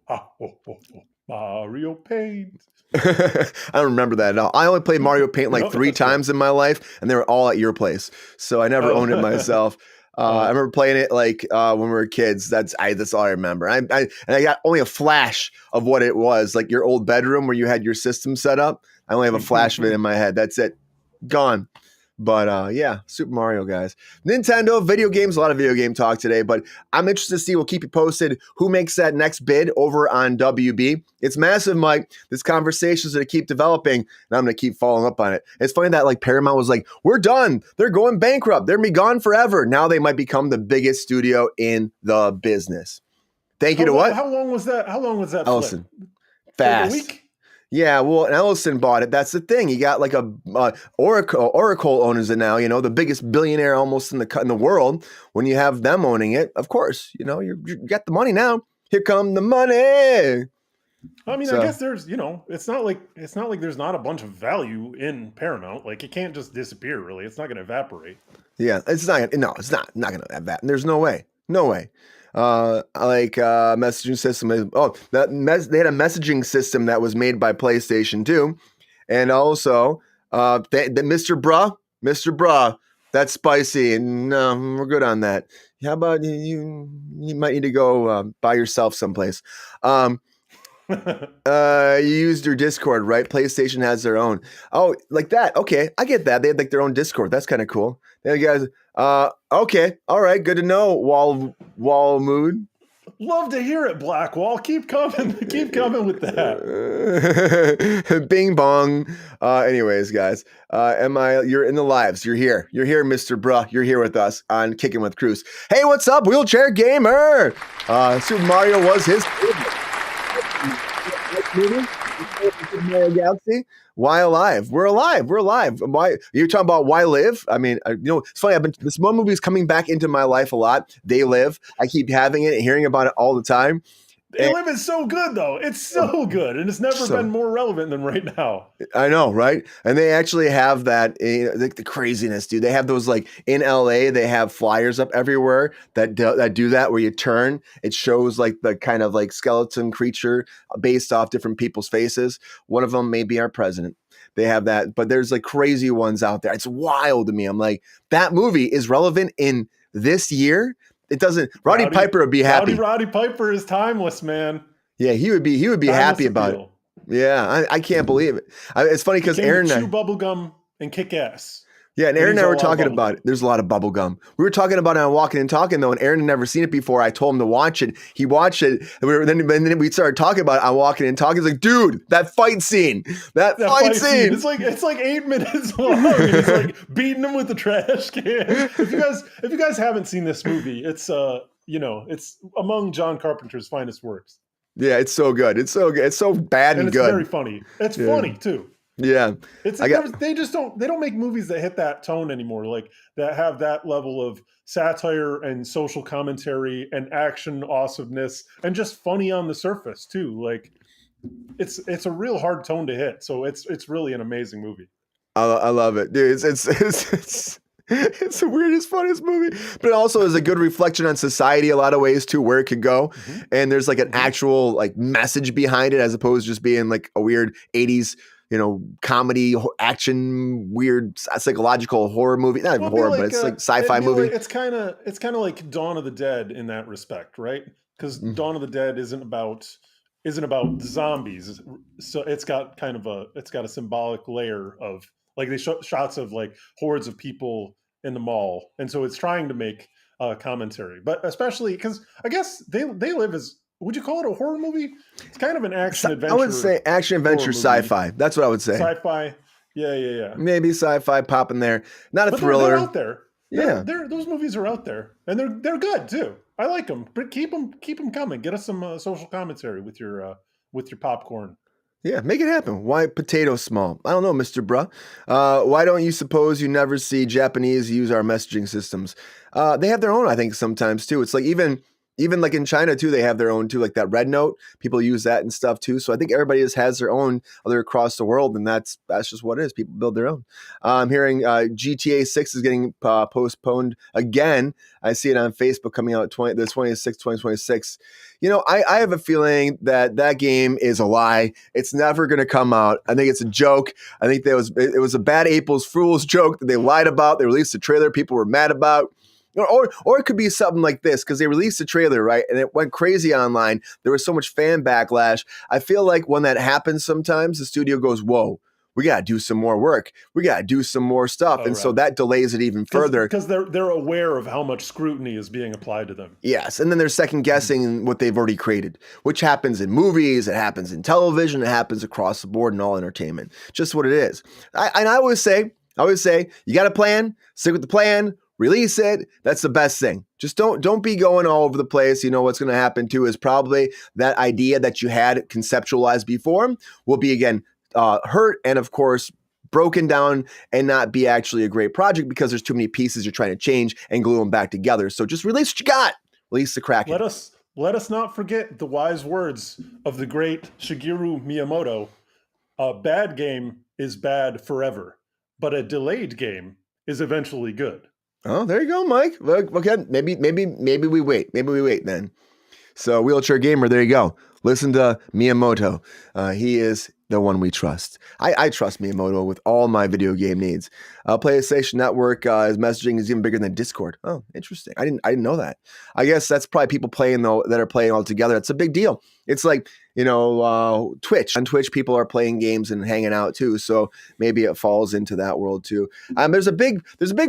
Mario Paint. I don't remember that at all. I only played Mario Paint like 3 times in my life, and they were all at your place. So I never owned it myself. I remember playing it like when we were kids. That's all I remember. I got only a flash of what it was, like your old bedroom where you had your system set up. I only have a flash of it in my head. That's it. Gone. But yeah, Super Mario, guys. Nintendo, video games, a lot of video game talk today, but I'm interested to see, we'll keep you posted, who makes that next bid over on WB. It's massive, Mike. This conversation is going to keep developing, and I'm going to keep following up on it. It's funny that like Paramount was like, we're done. They're going bankrupt. They're going to be gone forever. Now they might become the biggest studio in the business. Thank you to what? How long was that? Ellison. Fast. Like a week? Yeah, well, Ellison bought it. That's the thing. He got like a Oracle owns it now. The biggest billionaire almost in the world. When you have them owning it, of course, you got the money now. Here come the money. I mean, I guess there's, it's not like there's not a bunch of value in Paramount. Like it can't just disappear. Really, it's not going to evaporate. Yeah, it's not. No, it's not going to evaporate. There's no way. No way. Messaging system. They had a messaging system that was made by PlayStation too, and also Mr. Bruh, that's spicy, and we're good on that. How about you might need to go by yourself someplace. You used your Discord, right? PlayStation has their own. Oh, like that. Okay, I get that. They had like their own Discord. That's kind of cool. There you guys. Okay, all right. Good to know. Wall Mood. Love to hear it, Blackwall. Keep coming with that. Bing bong. Anyways, guys. You're in the lives. You're here, Mr. Bruh. You're here with us on Kickin with Kruse. Hey, what's up, Wheelchair Gamer? Super Mario was his favorite. Super Mario Galaxy. Why alive? We're alive. Why? You're talking about why live? I mean, it's funny. This one movie is coming back into my life a lot. They Live. I keep having it and hearing about it all the time. They Live is so good, though. It's so good, and it's never been more relevant than right now. I know, right? And they actually have that, like the craziness, dude. They have those, like, in LA, they have flyers up everywhere that do that, where you turn. It shows, like, the kind of, like, skeleton creature based off different people's faces. One of them may be our president. They have that, but there's, like, crazy ones out there. It's wild to me. I'm like, that movie is relevant in this year. It doesn't. Roddy Piper would be happy. Roddy Piper is timeless, man. Yeah, he would be happy about it. Yeah, I can't believe it. It's funny because Aaron chew bubblegum and kick ass. Yeah, and And Aaron he's and I were all out of talking bubble about gum. it. There's a lot of bubble gum. We were talking about it on Walking and Talking, though, and Aaron had never seen it before. I told him to watch it. He watched it, and then we started talking about it on Walking and Talking. He's like, dude, that fight scene. That fight scene. It's like 8 minutes long, and he's like beating him with the trash can. If you guys haven't seen this movie, it's it's among John Carpenter's finest works. Yeah, it's so good. It's so good. It's so bad And and it's good. very funny. It's funny too. Yeah. They don't make movies that hit that tone anymore, like that have that level of satire and social commentary and action awesomeness and just funny on the surface too. Like it's a real hard tone to hit. So it's really an amazing movie. I love it, dude. It's the weirdest, funniest movie, but it also is a good reflection on society a lot of ways too, where it could go. Mm-hmm. And there's like an actual like message behind it, as opposed to just being like a weird 80s, comedy, action, weird psychological horror movie. Not even horror, but it's like sci-fi movie. It's kind of like Dawn of the Dead in that respect, right? Because Dawn of the Dead isn't about zombies, so it's got a symbolic layer of like they shots of like hordes of people in the mall, and so it's trying to make commentary, but especially because I guess they live as, would you call it a horror movie? It's kind of an action adventure. I would say action adventure sci-fi. That's what I would say. Sci-fi, yeah. Maybe sci-fi pop in there, not a but thriller. They're out there. Yeah, those movies are out there, and they're good too. I like them, but keep them coming. Get us some social commentary with your popcorn. Yeah, make it happen. Why potato small? I don't know, Mr. Bruh. Why don't you suppose you never see Japanese use our messaging systems? They have their own, I think, sometimes too. It's like even like in China too, they have their own too, like that Red Note. People use that and stuff too. So I think everybody just has their own other across the world, and that's just what it is. People build their own. I'm hearing GTA 6 is getting postponed again. I see it on Facebook coming out the 26th, 2026. I have a feeling that game is a lie. It's never going to come out. I think it's a joke. I think it was a bad April Fool's joke that they lied about. They released a trailer people were mad about. Or it could be something like this, because they released a trailer, right? And it went crazy online. There was so much fan backlash. I feel like when that happens sometimes, the studio goes, whoa, we got to do some more work. We got to do some more stuff. So that delays it even further. Because they're aware of how much scrutiny is being applied to them. Yes. And then they're second guessing what they've already created, which happens in movies. It happens in television. It happens across the board in all entertainment. Just what it is. I always say, you got a plan, stick with the plan. Release it. That's the best thing. Just don't be going all over the place. What's going to happen too is probably that idea that you had conceptualized before will be again hurt, and of course broken down, and not be actually a great project because there's too many pieces you're trying to change and glue them back together. So just release what you got. Release the Kraken. Let us not forget the wise words of the great Shigeru Miyamoto. A bad game is bad forever, but a delayed game is eventually good. Oh, there you go, Mike. Look, okay, maybe we wait. Maybe we wait then. So, Wheelchair Gamer, there you go. Listen to Miyamoto. He is the one we trust. I trust Miyamoto with all my video game needs. PlayStation Network, his messaging is even bigger than Discord. Oh, interesting. I didn't know that. I guess that's probably people playing that are playing all together. It's a big deal. It's like, Twitch. On Twitch, people are playing games and hanging out too. So maybe it falls into that world too. There's a big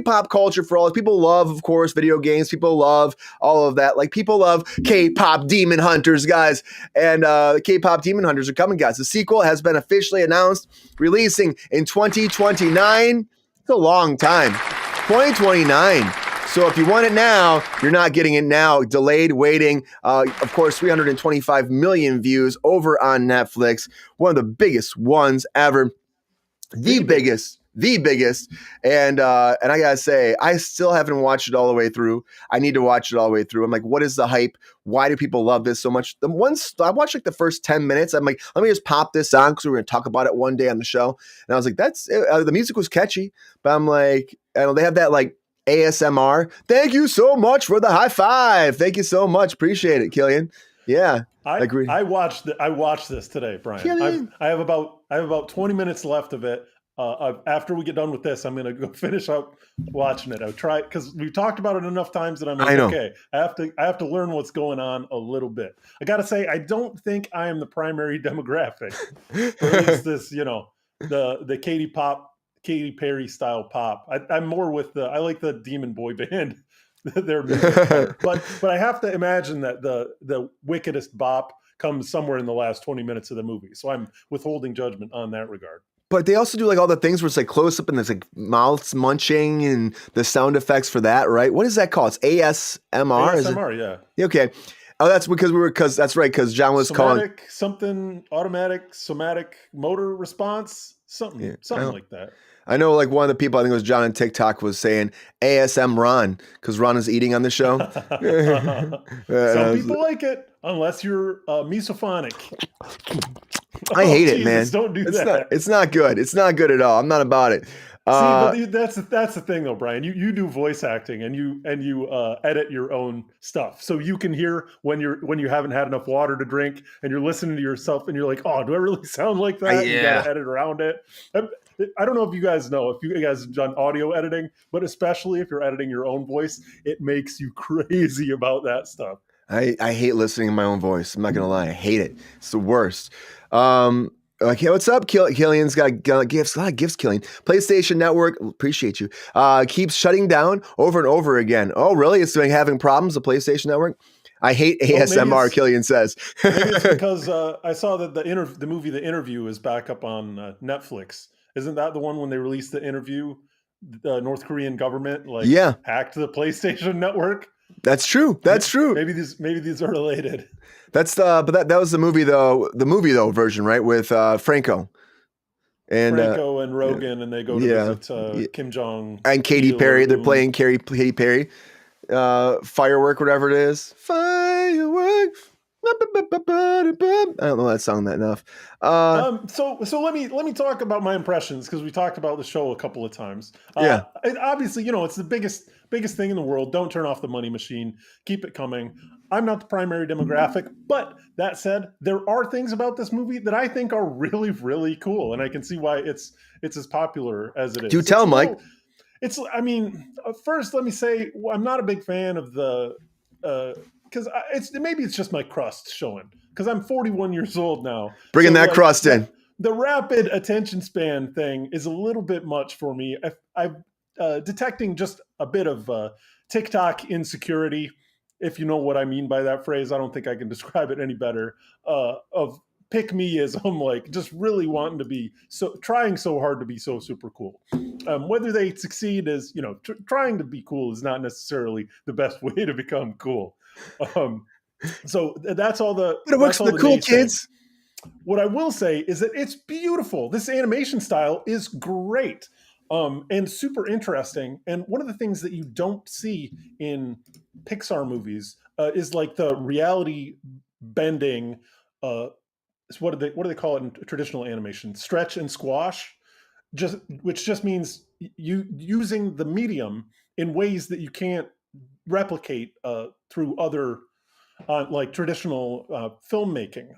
pop culture for all. People love, of course, video games. People love all of that. Like people love K-pop Demon Hunters, guys. And K-pop Demon Hunters are coming, guys. The sequel has been officially announced, releasing in 2029. It's a long time. 2029. So if you want it now, you're not getting it now. Delayed, waiting. Of course, 325 million views over on Netflix. One of the biggest ones ever. The biggest. And I gotta say, I still haven't watched it all the way through. I need to watch it all the way through. I'm like, what is the hype? Why do people love this so much? I watched like the first 10 minutes. I'm like, let me just pop this on because we're going to talk about it one day on the show. And I was like, the music was catchy, but I'm like, they have that like ASMR. Thank you so much for the high five. Thank you so much. Appreciate it, Killian. Yeah. Agreed. I watched this today, Brian. I have about 20 minutes left of it. After we get done with this, I'm going to go finish up watching it. I'll try, because we've talked about it enough times that I'm like, okay, I have to learn what's going on a little bit. I got to say, I don't think I am the primary demographic for at least this, the Katy Perry style pop. I'm more with I like the Demon Boy band. Their music better. But I have to imagine that the wickedest bop comes somewhere in the last 20 minutes of the movie. So I'm withholding judgment on that regard. But they also do like all the things where it's like close up and there's like mouths munching and the sound effects for that, right? What is that called? It's ASMR? ASMR, yeah. Okay. Oh, that's because that's right, because John was calling something automatic somatic motor response, something like that. I know, like one of the people, I think it was John on TikTok, was saying ASM Ron because Ron is eating on the show. Some people like it, unless you're misophonic. I hate it, man. Don't do that. It's not good. It's not good at all. I'm not about it. See, but that's the thing, though, Brian. You do voice acting and you edit your own stuff, so you can hear when you haven't had enough water to drink and you're listening to yourself and you're like, oh, do I really sound like that? Yeah. You gotta edit around it. I don't know if you guys know if you guys have done audio editing, but especially if you're editing your own voice, it makes you crazy about that stuff. I hate listening to my own voice. I'm not gonna lie, I hate it. It's the worst. Okay, what's up? Killian's got gifts. A lot of gifts, Killian. PlayStation Network, appreciate you. Keeps shutting down over and over again. Oh, really? It's having problems, the PlayStation Network? I hate ASMR, Killian says. Maybe it's because I saw that the movie The Interview is back up on Netflix. Isn't that the one when they released The Interview, the North Korean government hacked the PlayStation Network? That's true. That's true. Maybe these are related. That's but that was the movie though. The movie though version, right? With Franco and Rogan, and they go to visit Kim Jong and Katy Perry. They're playing Katy Perry. Firework, whatever it is. Firework. I don't know that song that enough. So let me talk about my impressions, because we talked about the show a couple of times. Obviously, it's the biggest thing in the world. Don't turn off the money machine. Keep it coming. I'm not the primary demographic, but that said, there are things about this movie that I think are really, really cool, and I can see why it's as popular as it is. Do tell, Mike. First, let me say I'm not a big fan of the. Because maybe it's just my crust showing. Because I'm 41 years old now. Bringing that crust in. The rapid attention span thing is a little bit much for me. I'm detecting just a bit of TikTok insecurity, if you know what I mean by that phrase. I don't think I can describe it any better. Of pick me-ism, like just really wanting to be trying so hard to be so super cool. Whether they succeed is, trying to be cool is not necessarily the best way to become cool. So that's all the. But it works for the cool kids. What I will say is that it's beautiful. This animation style is great, and super interesting. And one of the things that you don't see in Pixar movies is like the reality bending. What do they call it in traditional animation? Stretch and squash, which just means you using the medium in ways that you can't replicate through other like traditional filmmaking.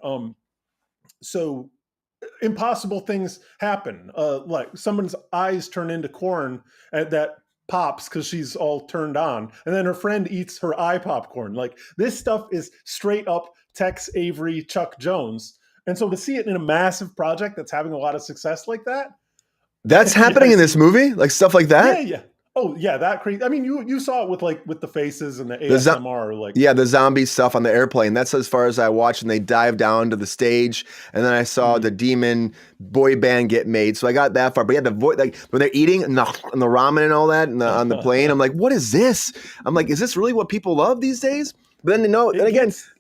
So impossible things happen, like someone's eyes turn into corn that pops because she's all turned on, and then her friend eats her eye popcorn. Like, this stuff is straight up Tex Avery, Chuck Jones. And so to see it in a massive project that's having a lot of success like that's happening in this movie, like stuff like that. Yeah. Oh yeah, that crazy. I mean, you saw it with the faces and the ASMR, the zombie stuff on the airplane. That's as far as I watched, and they dive down to the stage, and then I saw the demon boy band get made. So I got that far. But yeah, the voice, like when they're eating and the ramen and all that, and on the plane, I'm like, what is this? I'm like, is this really what people love these days? But then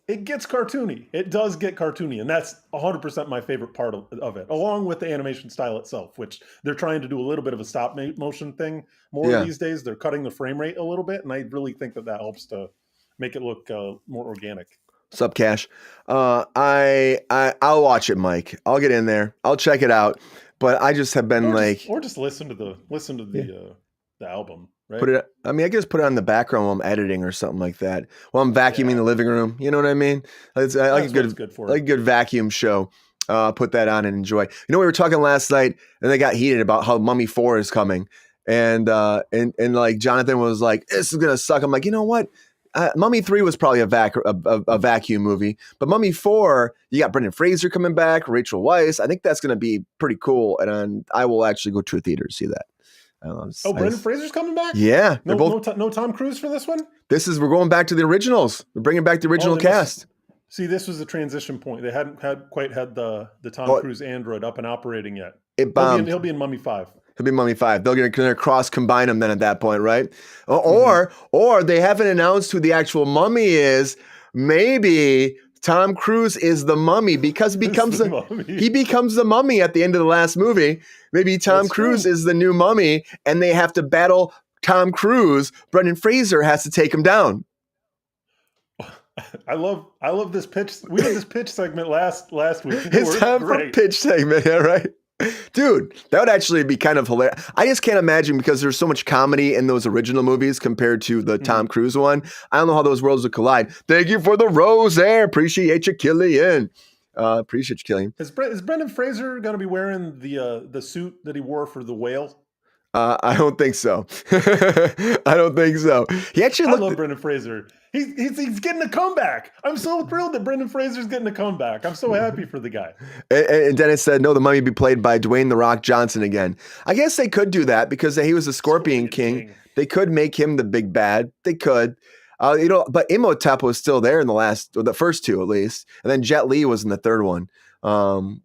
it gets cartoony. It does get cartoony, and that's 100% my favorite part of it, along with the animation style itself, which they're trying to do a little bit of a stop motion thing more these days. They're cutting the frame rate a little bit, and I really think that helps to make it look more organic. Sup, Cash? I'll watch it, Mike. I'll get in there. I'll check it out. But I just have been or just listen to the album. Right. I can just put it on the background while I'm editing or something like that. While I'm vacuuming the living room. You know what I mean? I like a good vacuum show. Put that on and enjoy. We were talking last night and they got heated about how Mummy 4 is coming. And like Jonathan was like, this is gonna suck. I'm like, you know what? Mummy 3 was probably a vacuum movie, but Mummy 4, you got Brendan Fraser coming back, Rachel Weisz. I think that's going to be pretty cool, and I will actually go to a theater to see that. Brendan Fraser's coming back? Yeah, no Tom Cruise for this one. We're going back to the originals. We're bringing back the original cast. See, this was a transition point. They hadn't quite had the Tom Cruise android up and operating yet. It bombed. He'll be in Mummy 5. He'll be Mummy 5. They're going to cross combine them then at that point, right? Or they haven't announced who the actual mummy is. Maybe Tom Cruise is the mummy because he becomes the mummy at the end of the last movie. Maybe Tom Cruise is the new mummy, and they have to battle Tom Cruise. Brendan Fraser has to take him down. I love this pitch. We had this pitch segment last week. It's time for a pitch segment, yeah, right? Dude, that would actually be kind of hilarious. I just can't imagine because there's so much comedy in those original movies compared to the Tom Cruise one. I don't know how those worlds would collide. Thank you for the rose there. Appreciate you, Killian. Appreciate you, Killian. Is Brendan Fraser going to be wearing the suit that he wore for The Whale? I don't think so. I don't think so. I love Brendan Fraser. He's getting a comeback. I'm so thrilled that Brendan Fraser's getting a comeback. I'm so happy for the guy. And Dennis said, no, the mummy be played by Dwayne "The Rock" Johnson again. I guess they could do that because he was the Scorpion King. They could make him the big bad. They could. But Imhotep was still there in the first two at least. And then Jet Li was in the third one,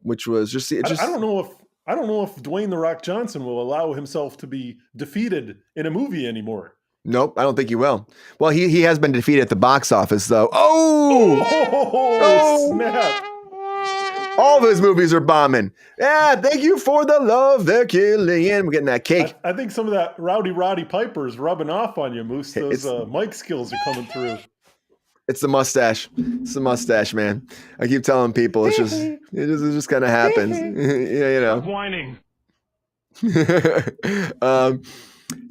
which was just. I don't know if Dwayne "The Rock" Johnson will allow himself to be defeated in a movie anymore. Nope, I don't think he will. Well, he has been defeated at the box office, though. Snap. All of his movies are bombing. Yeah, thank you for the love they're killing. We're getting that cake. I think some of that Roddy Piper is rubbing off on you, Moose. Those mic skills are coming through. It's the mustache. It's the mustache, man. I keep telling people it just kind of happens. Yeah, I'm whining.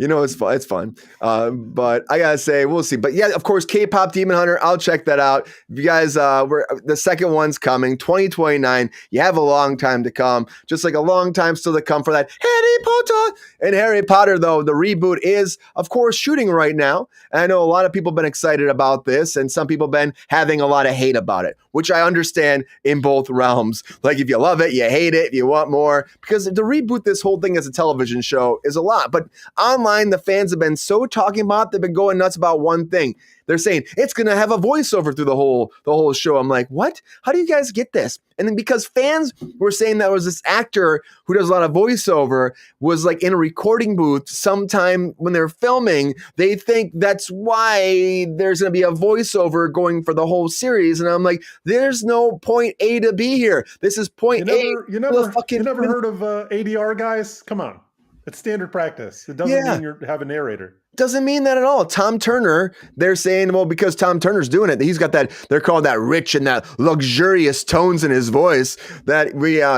It's fun. But I gotta say, we'll see. But yeah, of course, K-pop Demon Hunter. I'll check that out. If you guys, the second one's coming, 2029. You have a long time to come, just like a long time still to come for that Harry Potter. And Harry Potter, though, the reboot is, of course, shooting right now. And I know a lot of people have been excited about this, and some people have been having a lot of hate about it, which I understand in both realms. Like, if you love it, you hate it, if you want more, because to reboot this whole thing as a television show is a lot. But online, the fans have been so talking about, they've been going nuts about one thing. They're saying it's going to have a voiceover through the whole show. I'm like, what? How do you guys get this? And then because fans were saying that was this actor who does a lot of voiceover was like in a recording booth sometime when they're filming, they think that's why there's going to be a voiceover going for the whole series. And I'm like, there's no point A to B here. This is point A. You never heard of ADR guys? Come on. It's standard practice. It doesn't mean you have a narrator. Doesn't mean that at all. Tom Turner, they're saying, well, because Tom Turner's doing it, he's got that, they're called that rich and that luxurious tones in his voice that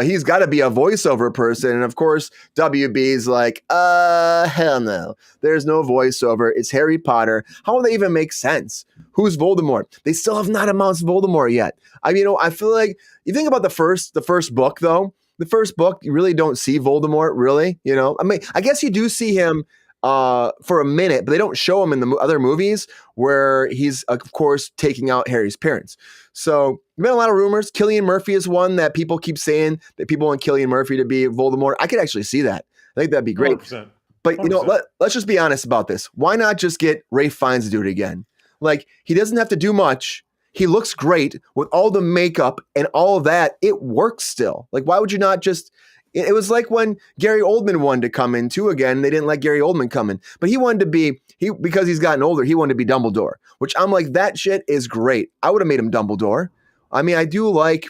he's got to be a voiceover person. And of course, WB's like, hell no. There's no voiceover. It's Harry Potter. How will they even make sense? Who's Voldemort? They still have not announced Voldemort yet. I feel like, you think about the first book, though. The first book, you really don't see Voldemort, really. I guess you do see him for a minute, but they don't show him in the other movies where he's, of course, taking out Harry's parents. So there's been a lot of rumors. Cillian Murphy is one that people keep saying that people want Cillian Murphy to be Voldemort. I could actually see that. I think that'd be great. 100%. But, let's just be honest about this. Why not just get Ralph Fiennes to do it again? Like, he doesn't have to do much. He looks great with all the makeup and all of that. It works still. Like, why would you not just... It was like when Gary Oldman wanted to come in too again. They didn't let Gary Oldman come in. But he wanted to be, because he's gotten older, he wanted to be Dumbledore, which I'm like, that shit is great. I would have made him Dumbledore. I mean, I do like...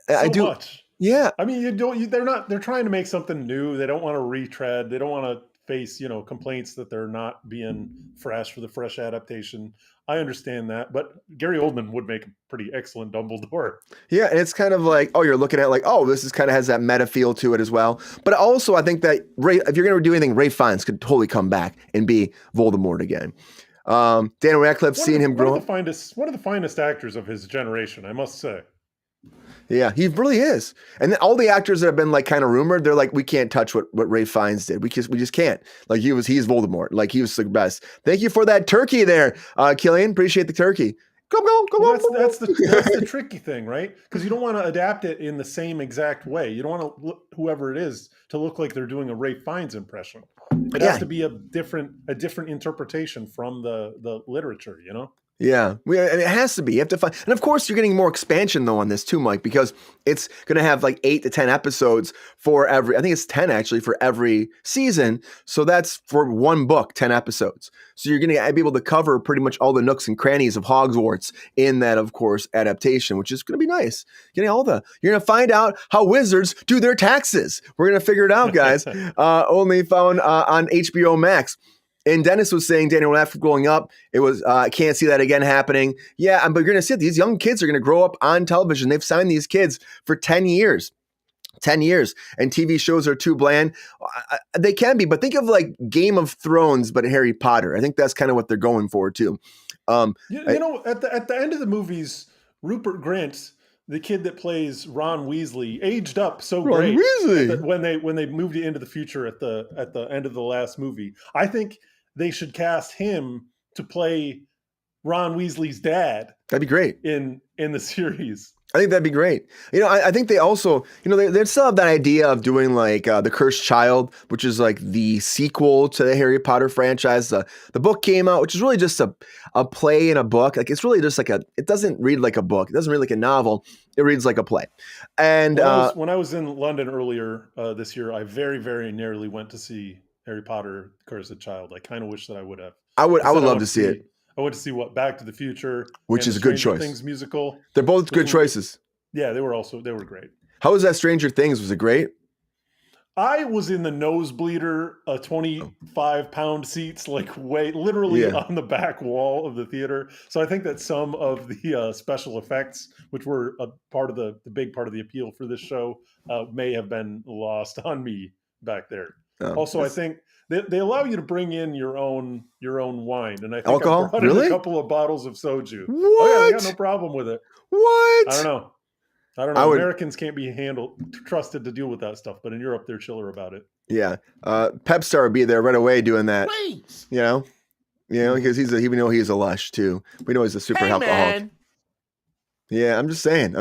I do. Much. Yeah. I mean, they're trying to make something new. They don't want to retread. They don't want to face, complaints that they're not being fresh for the fresh adaptation. I understand that, but Gary Oldman would make a pretty excellent Dumbledore. Yeah, and it's kind of like, you're looking at like, this is kind of has that meta feel to it as well. But also, I think that if you're going to do anything, Ralph Fiennes could totally come back and be Voldemort again. Daniel Radcliffe, seeing him grow up. One of the finest actors of his generation, I must say. Yeah, he really is. And then all the actors that have been like kind of rumored, they're like, we can't touch what Ray Fiennes did. We just can't. Like he's Voldemort. Like he was the best. Thank you for that turkey there, Killian. Appreciate the turkey. Come on, come Well, on. that's the tricky thing, right? Because you don't want to adapt it in the same exact way. You don't want to whoever it is to look like they're doing a Ray Fiennes impression. It has to be a different interpretation from the literature, you know? Yeah, it has to be. You have to find, and of course, you're getting more expansion though on this too, Mike, because it's going to have like 8 to 10 episodes for every. I think it's 10 actually for every season. So that's for one book, 10 episodes. So you're going to be able to cover pretty much all the nooks and crannies of Hogwarts in that, of course, adaptation, which is going to be nice. You're going to find out how wizards do their taxes. We're going to figure it out, guys. Only found on HBO Max. And Dennis was saying, Daniel, after growing up, it was, I can't see that again happening. Yeah, but you're going to see it. These young kids are going to grow up on television. They've signed these kids for 10 years. 10 years. And TV shows are too bland. They can be, but think of like Game of Thrones, but Harry Potter. I think that's kind of what they're going for too. At the end of the movies, Rupert Grint, the kid that plays Ron Weasley, aged up so great when they moved into the future at the end of the last movie. I think they should cast him to play Ron Weasley's dad. That'd be great in the series. I think that'd be great. I think they also, they still have that idea of doing like The Cursed Child, which is like the sequel to the Harry Potter franchise. The book came out, which is really just a play in a book. Like it's really just like it doesn't read like a book. It doesn't read like a novel. It reads like a play. And when I was in London earlier this year, I very, very nearly went to see Harry Potter, The Cursed Child. I kind of wish that I would have. I would love to see it. I went to see Back to the Future, which is a good choice. Things musical. They're both good choices. Yeah, they were great. How was that Stranger Things? Was it great? I was in the nosebleeder, 25-pound seats, like literally on the back wall of the theater. So I think that some of the special effects, which were a part of the big part of the appeal for this show, may have been lost on me back there. Also, I think they allow you to bring in your own wine, and I think alcohol? I brought in a couple of bottles of soju. What? Oh yeah, they got no problem with it. What? I don't know. Americans can't be trusted to deal with that stuff, but in Europe they're chiller about it. Yeah, Pepstar would be there right away doing that. Please. Because even though he's a lush too, we know he's a super alcoholic. Yeah, I'm just saying.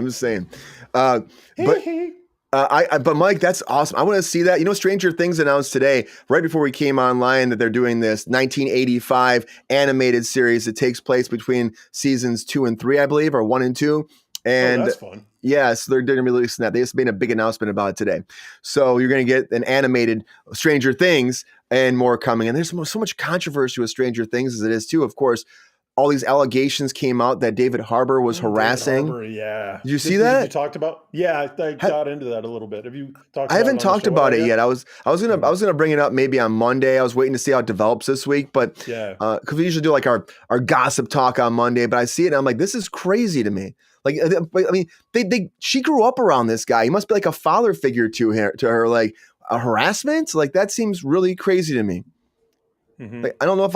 But Mike, that's awesome. I want to see that. Stranger Things announced today, right before we came online, that they're doing this 1985 animated series that takes place between seasons 2 and 3, I believe, or 1 and 2. And that's fun. Yeah, so they're going to be releasing that. They just made a big announcement about it today. So you're going to get an animated Stranger Things and more coming. And there's so much controversy with Stranger Things as it is too. Of course, all these allegations came out that David Harbour was harassing. David Harbour, yeah. Did you see that? You talked about? Yeah, I got into that a little bit. Have you talked? I haven't talked about it yet. I was gonna bring it up maybe on Monday. I was waiting to see how it develops this week, but because we usually do like our gossip talk on Monday. But I see it and I'm like, this is crazy to me. Like, I mean, she grew up around this guy. He must be like a father figure to her. Like a harassment. Like that seems really crazy to me. Mm-hmm. Like, I don't know if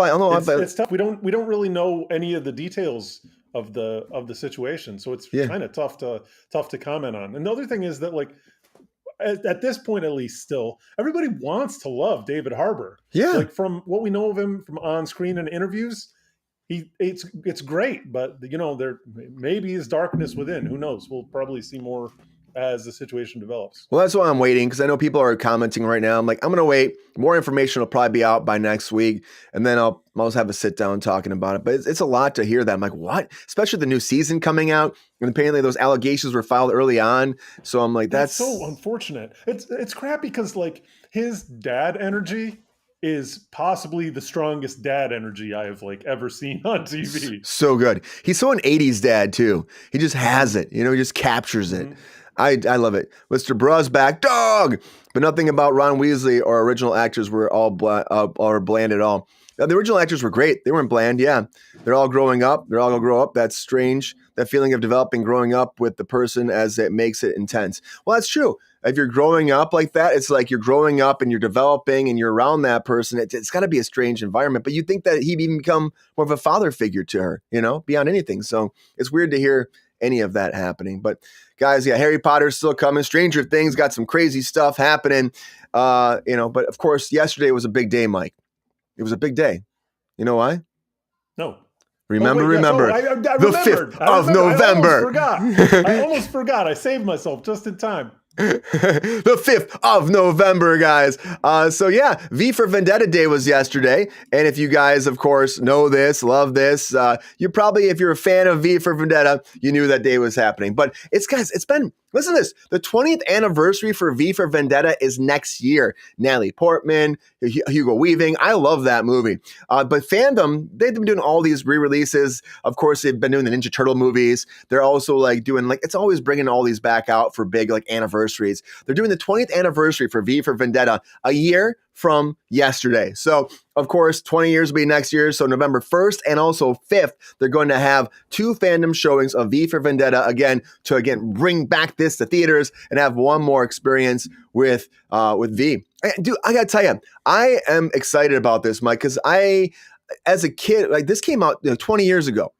it's tough. We don't really know any of the details of the situation, so it's kind of tough to comment on. And the other thing is that like at this point, at least, still everybody wants to love David Harbour. Yeah, like from what we know of him from on screen and interviews, it's great. But there maybe is darkness within. Who knows? We'll probably see more as the situation develops. Well, that's why I'm waiting, because I know people are commenting right now. I'm like, I'm going to wait. More information will probably be out by next week, and then I'll just have a sit down talking about it. But it's a lot to hear that. I'm like, what? Especially the new season coming out, and apparently those allegations were filed early on. So I'm like, that's so unfortunate. It's crap because like his dad energy is possibly the strongest dad energy I have like ever seen on TV. So good. He's so an 80s dad too. He just has it. He just captures it. Mm-hmm. I love it. Mr. Bras back, dog. But nothing about Ron Weasley or original actors were all bland at all. Now, the original actors were great. They weren't bland. Yeah, they're all growing up. They're all gonna grow up. That's strange. That feeling of developing, growing up with the person as it makes it intense. Well, that's true. If you're growing up like that, it's like you're growing up and you're developing and you're around that person. It's got to be a strange environment. But you think that he'd even become more of a father figure to her, beyond anything. So it's weird to hear any of that happening. But guys, yeah, Harry Potter's still coming. Stranger Things got some crazy stuff happening. But of course, yesterday was a big day, Mike. It was a big day. You know why? No. Remember, I the 5th of November. I almost forgot. I saved myself just in time. The 5th of November, guys. So yeah, V for Vendetta Day was yesterday. And if you guys, of course, know this, love this, you probably, if you're a fan of V for Vendetta, you knew that day was happening. But listen to this. The 20th anniversary for V for Vendetta is next year. Natalie Portman, Hugo Weaving. I love that movie. But fandom, they've been doing all these re-releases. Of course, they've been doing the Ninja Turtle movies. They're also doing it's always bringing all these back out for big anniversaries. They're doing the 20th anniversary for V for Vendetta a year from yesterday. So, of course, 20 years will be next year. So November 1st and also 5th, they're going to have 2 fandom showings of V for Vendetta to bring back this to theaters and have one more experience with V. Dude, I gotta tell you, I am excited about this, Mike, because as a kid, this came out 20 years ago,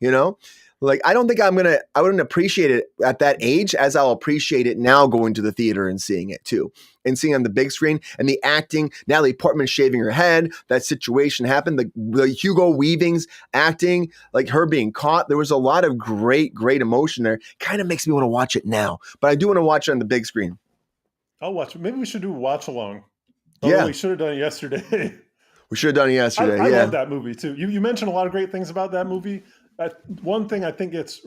I don't think I wouldn't appreciate it at that age as I'll appreciate it now going to the theater and seeing it too. And seeing on the big screen and the acting, Natalie Portman shaving her head, that situation happened, the Hugo Weaving's acting, her being caught. There was a lot of great emotion there. Kind of makes me want to watch it now, but I do want to watch it on the big screen. I'll watch it. Maybe we should do a watch along. Yeah. We should have done it yesterday. We should have done it yesterday. I love that movie too. You mentioned a lot of great things about that movie. One thing I think gets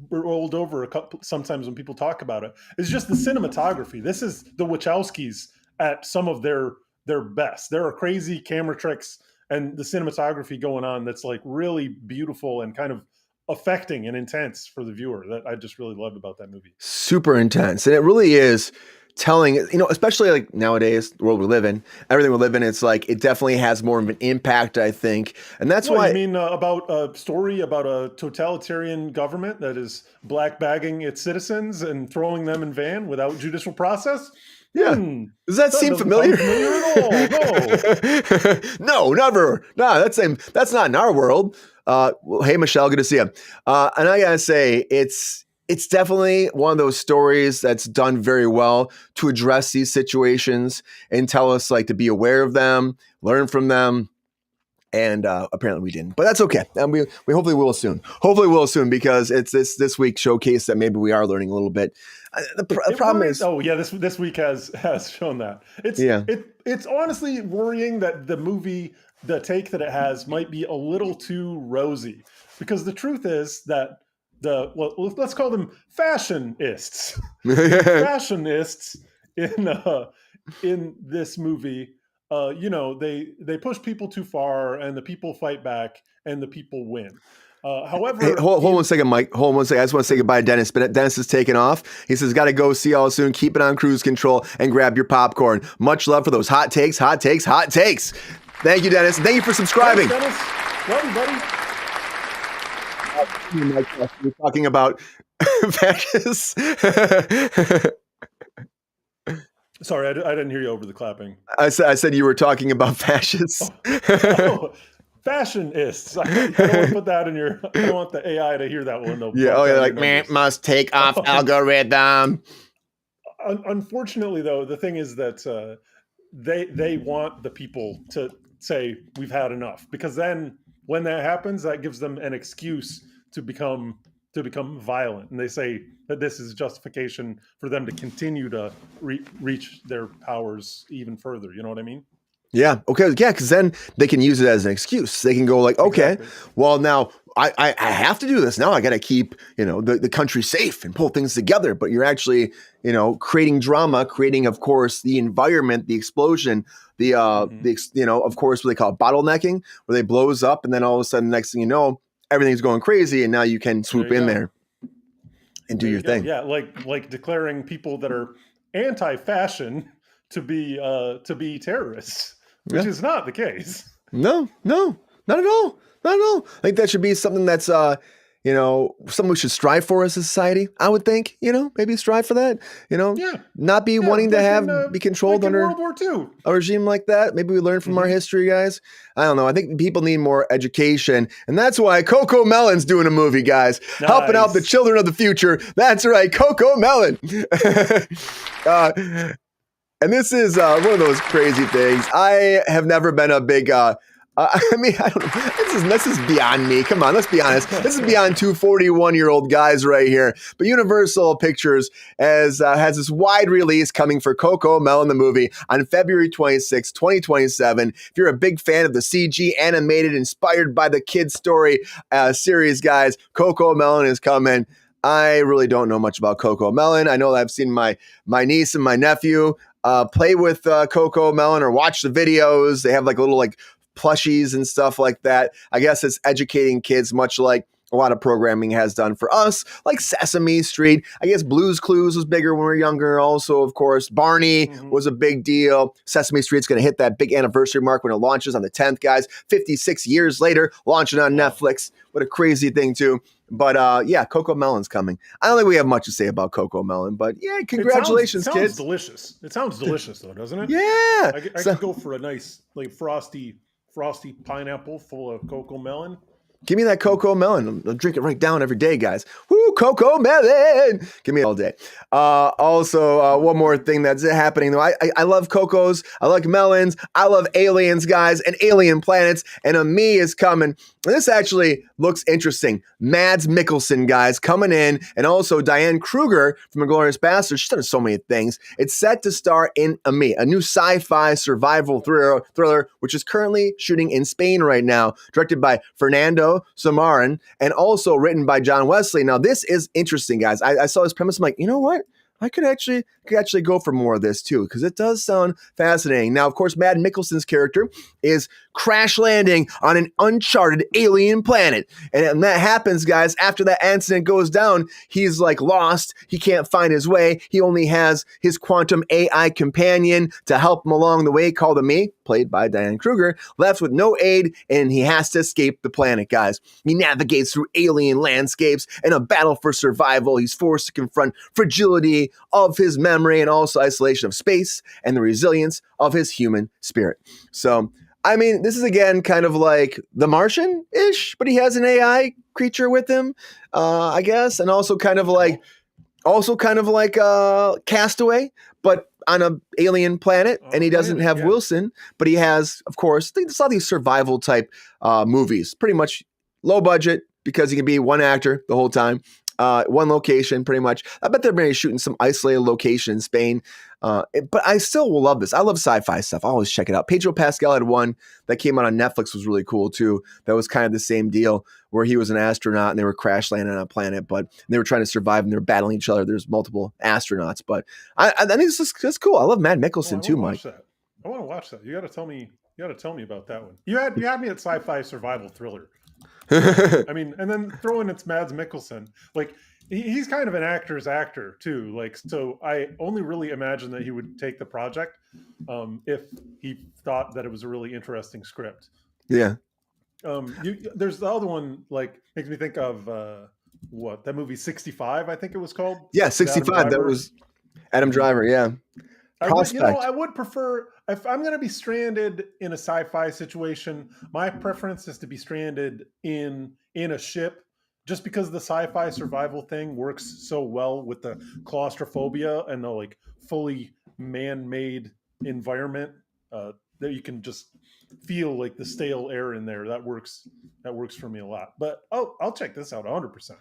rolled over sometimes when people talk about it is just the cinematography. This is the Wachowskis at some of their best. There are crazy camera tricks and the cinematography going on that's really beautiful and kind of affecting and intense for the viewer that I just really loved about that movie. Super intense. And it really is telling, especially nowadays, the world we live in, everything we live in, it's it definitely has more of an impact, I think. And that's why. You mean about a story about a totalitarian government that is black bagging its citizens and throwing them in van without judicial process? Yeah. Does that seem familiar? At all. No, never. No, that's not in our world. Well, hey, Michelle, good to see you. And I gotta say, it's definitely one of those stories that's done very well to address these situations and tell us to be aware of them, learn from them. And apparently we didn't, but that's okay. And we hopefully will soon. Hopefully we'll soon, because it's this week showcase that maybe we are learning a little bit. The problem is, this week has shown that it's honestly worrying that the movie, the take that it has, might be a little too rosy, because the truth is that let's call them fashionists. Fashionists in this movie, they push people too far, and the people fight back, and the people win. However, hey, hold one second, Mike. Hold on 1 second. I just want to say goodbye to Dennis. But Dennis is taking off. He says, "Got to go. See y'all soon. Keep it on cruise control and grab your popcorn." Much love for those hot takes. Thank you, Dennis. Thank you for subscribing. Thanks, Dennis. Love you, buddy. We're talking about fascists. Sorry, I didn't hear you over the clapping. I said you were talking about fascists. Fashionists. I don't want to put that in your. I don't want the AI to hear that one. Must take off algorithm. Unfortunately, though, the thing is that they want the people to say we've had enough, because then when that happens, that gives them an excuse to become violent, and they say that this is justification for them to continue to reach their powers even further. You know what I mean? Yeah. Okay. Yeah. Because then they can use it as an excuse. They can go okay, exactly. Well, now I have to do this. Now I got to keep, the country safe and pull things together. But you're actually, creating drama, creating, of course, the environment, the explosion, of course, what they call bottlenecking, where they blows up, and then all of a sudden, next thing you know, everything's going crazy, and now you can swoop in there and do your thing. Yeah. Like declaring people that are anti-fashion to be terrorists, which is not the case. No, not at all. I think that should be something that's something we should strive for as a society, I would think, maybe strive for that, not be wanting to be controlled like in under World War II. a regime like that. Maybe we learn from our history, guys. I don't know. I think people need more education. And that's why Cocomelon's doing a movie, guys. Nice. Helping out the children of the future. That's right, Cocomelon. And this is one of those crazy things. I have never been a big... I don't know. This is beyond me. Come on, let's be honest. This is beyond two 41-year-old guys right here. But Universal Pictures has this wide release coming for Cocomelon the movie on February 26, 2027. If you're a big fan of the CG animated, inspired by the Kid Story series, guys, Cocomelon is coming. I really don't know much about Cocomelon. I know that I've seen my niece and my nephew play with Cocomelon or watch the videos. They have like little plushies and stuff like that. I guess it's educating kids, much like a lot of programming has done for us, like Sesame Street. I guess Blue's Clues was bigger when we were younger. Also, of course, Barney was a big deal. Sesame Street's going to hit that big anniversary mark when it launches on the 10th, guys. 56 years later, launching on Netflix. What a crazy thing, too. But Cocomelon's coming. I don't think we have much to say about Cocomelon, but yeah, congratulations, kids. It sounds delicious. It sounds delicious, though, doesn't it? Yeah. I could go for a nice, frosty pineapple full of Cocomelon. Give me that Cocomelon. I'll drink it right down every day, guys. Woo, Cocomelon! Give me it all day. Also, one more thing that's happening, though. I love Cocos. I like melons. I love aliens, guys, and alien planets. And a me is coming. And this actually looks interesting. Mads Mikkelsen, guys, coming in. And also Diane Kruger from Inglourious Basterds. She's done so many things. It's set to star in a me, a new sci-fi survival thriller, which is currently shooting in Spain right now. Directed by Fernando Samaran, and also written by John Wesley. Now, this is interesting, guys. I saw this premise. I'm like, you know what? I could actually go for more of this too, because it does sound fascinating. Now, of course, Mads Mikkelsen's character is crash landing on an uncharted alien planet. And that happens, guys, after that incident goes down, he's lost. He can't find his way. He only has his quantum AI companion to help him along the way, called a me, played by Diane Kruger, left with no aid, and he has to escape the planet, guys. He navigates through alien landscapes in a battle for survival. He's forced to confront fragility of his memory and also isolation of space and the resilience of his human spirit. So, I mean, this is again kind of like The Martian-ish, but he has an AI creature with him, I guess, and also kind of like Castaway, but on an alien planet, and he doesn't have Wilson, but he has, of course, I saw these survival type movies, pretty much low budget because he can be one actor the whole time. One location, pretty much. I bet they're maybe shooting some isolated location in Spain. But I still will love this. I love sci-fi stuff. I always check it out. Pedro Pascal had one that came out on Netflix, was really cool too. That was kind of the same deal where he was an astronaut and they were crash landing on a planet, but they were trying to survive and they were battling each other. There's multiple astronauts, but I think that's cool. I love Mads Mikkelsen too, Mike. I want to watch that. You got to tell me about that one. You had me at sci-fi survival thriller. I mean, and then throw in it's Mads Mikkelsen. He's kind of an actor's actor too. So I only really imagine that he would take the project if he thought that it was a really interesting script. Yeah. There's the other one, makes me think of that movie 65, I think it was called. Yeah, 65. That was Adam Driver. Yeah. I would prefer, if I'm going to be stranded in a sci-fi situation, my preference is to be stranded in a ship, just because the sci-fi survival thing works so well with the claustrophobia and the fully man-made environment that you can just feel the stale air in there. That works for me a lot. But I'll check this out 100%.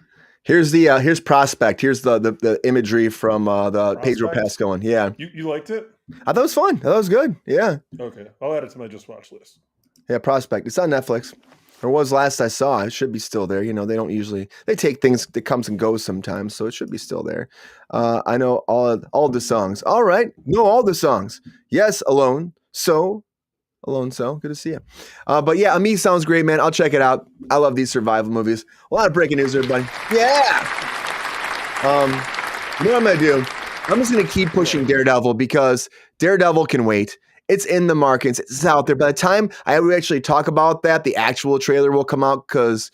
Here's Prospect. Here's the imagery from the Pedro Pascal one. Yeah. You liked it? I thought it was fun. I thought it was good. Yeah. Okay. I'll add it to my just watch list. Yeah, Prospect. It's on Netflix. Or was last I saw. It should be still there. They don't usually, they take things that comes and goes sometimes, so it should be still there. I know all the songs. All right. Know all the songs. Yes, Alone. So. Good to see you. But yeah, Ami sounds great, man. I'll check it out. I love these survival movies. A lot of breaking news, everybody. Yeah. You know what I'm gonna do? I'm just gonna keep pushing Daredevil because Daredevil can wait. It's in the markets. It's out there. By the time I actually talk about that, the actual trailer will come out because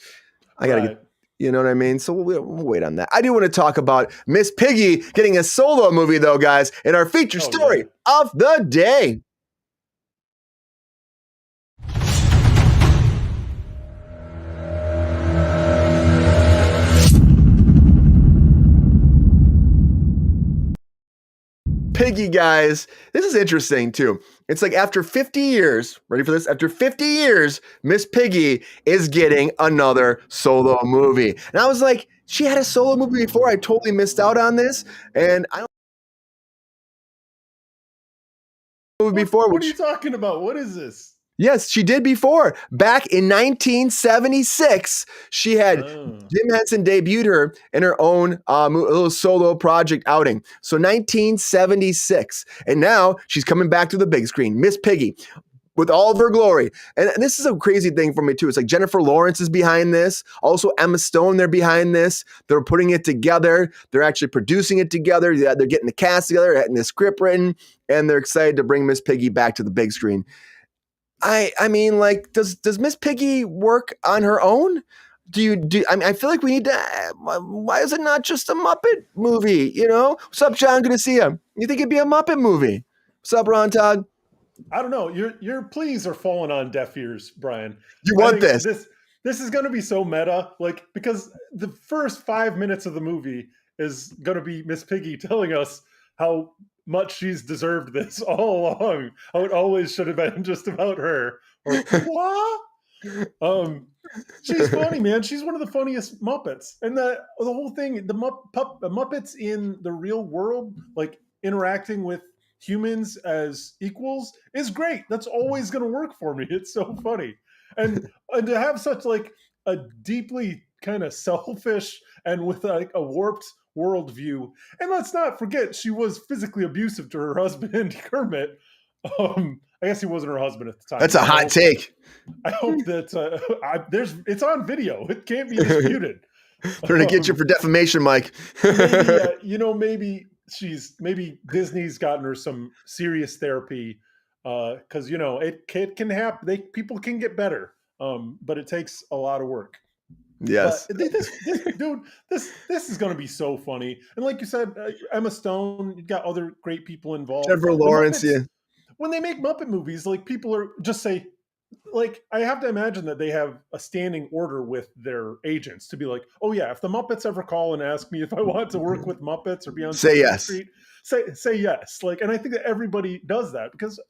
I gotta You know what I mean? So we'll wait on that. I do want to talk about Miss Piggy getting a solo movie, though, guys, in our feature story of the day. Piggy, guys, this is interesting too. It's like after 50 years, ready for this? After 50 years, Miss Piggy is getting another solo movie. And I was like, she had a solo movie before. I totally missed out on this. And I don't before. What are you talking about? What is this? Yes, she did before. Back in 1976, she had Jim Henson debuted her in her own little solo project outing. So 1976. And now she's coming back to the big screen. Miss Piggy, with all of her glory. And this is a crazy thing for me, too. It's like Jennifer Lawrence is behind this. Also, Emma Stone, they're behind this. They're putting it together. They're actually producing it together. They're getting the cast together, getting the script written, and they're excited to bring Miss Piggy back to the big screen. I mean, like, does Miss Piggy work on her own? I mean, I feel like we need to. Why is it not just a Muppet movie? You know, what's up, John? Good to see you. You think it'd be a Muppet movie? What's up, Ron Todd? I don't know. Your pleas are falling on deaf ears, Brian. You want this? This is going to be so meta, like, because the first 5 minutes of the movie is going to be Miss Piggy telling us how much she's deserved this all along. How it always should have been just about her. Or what? She's funny, man. She's one of the funniest Muppets. And the whole thing, the Muppets in the real world, like interacting with humans as equals, is great. That's always going to work for me. It's so funny. And to have such like a deeply kind of selfish and with like a warped worldview. And let's not forget, she was physically abusive to her husband, Kermit. I guess he wasn't her husband at the time. That's a hot take. I hope that it's on video. It can't be disputed. They're going to get you for defamation, Mike. Maybe maybe Disney's gotten her some serious therapy because it can happen. People can get better, but it takes a lot of work. Yes, but this is going to be so funny. And like you said, Emma Stone, you've got other great people involved. Jennifer Lawrence, yeah. When they make Muppet movies, like people are just say, like, I have to imagine that they have a standing order with their agents to be like, oh yeah, if the Muppets ever call and ask me if I want to work with Muppets or be on say yes. Street, say yes. Like, and I think that everybody does that because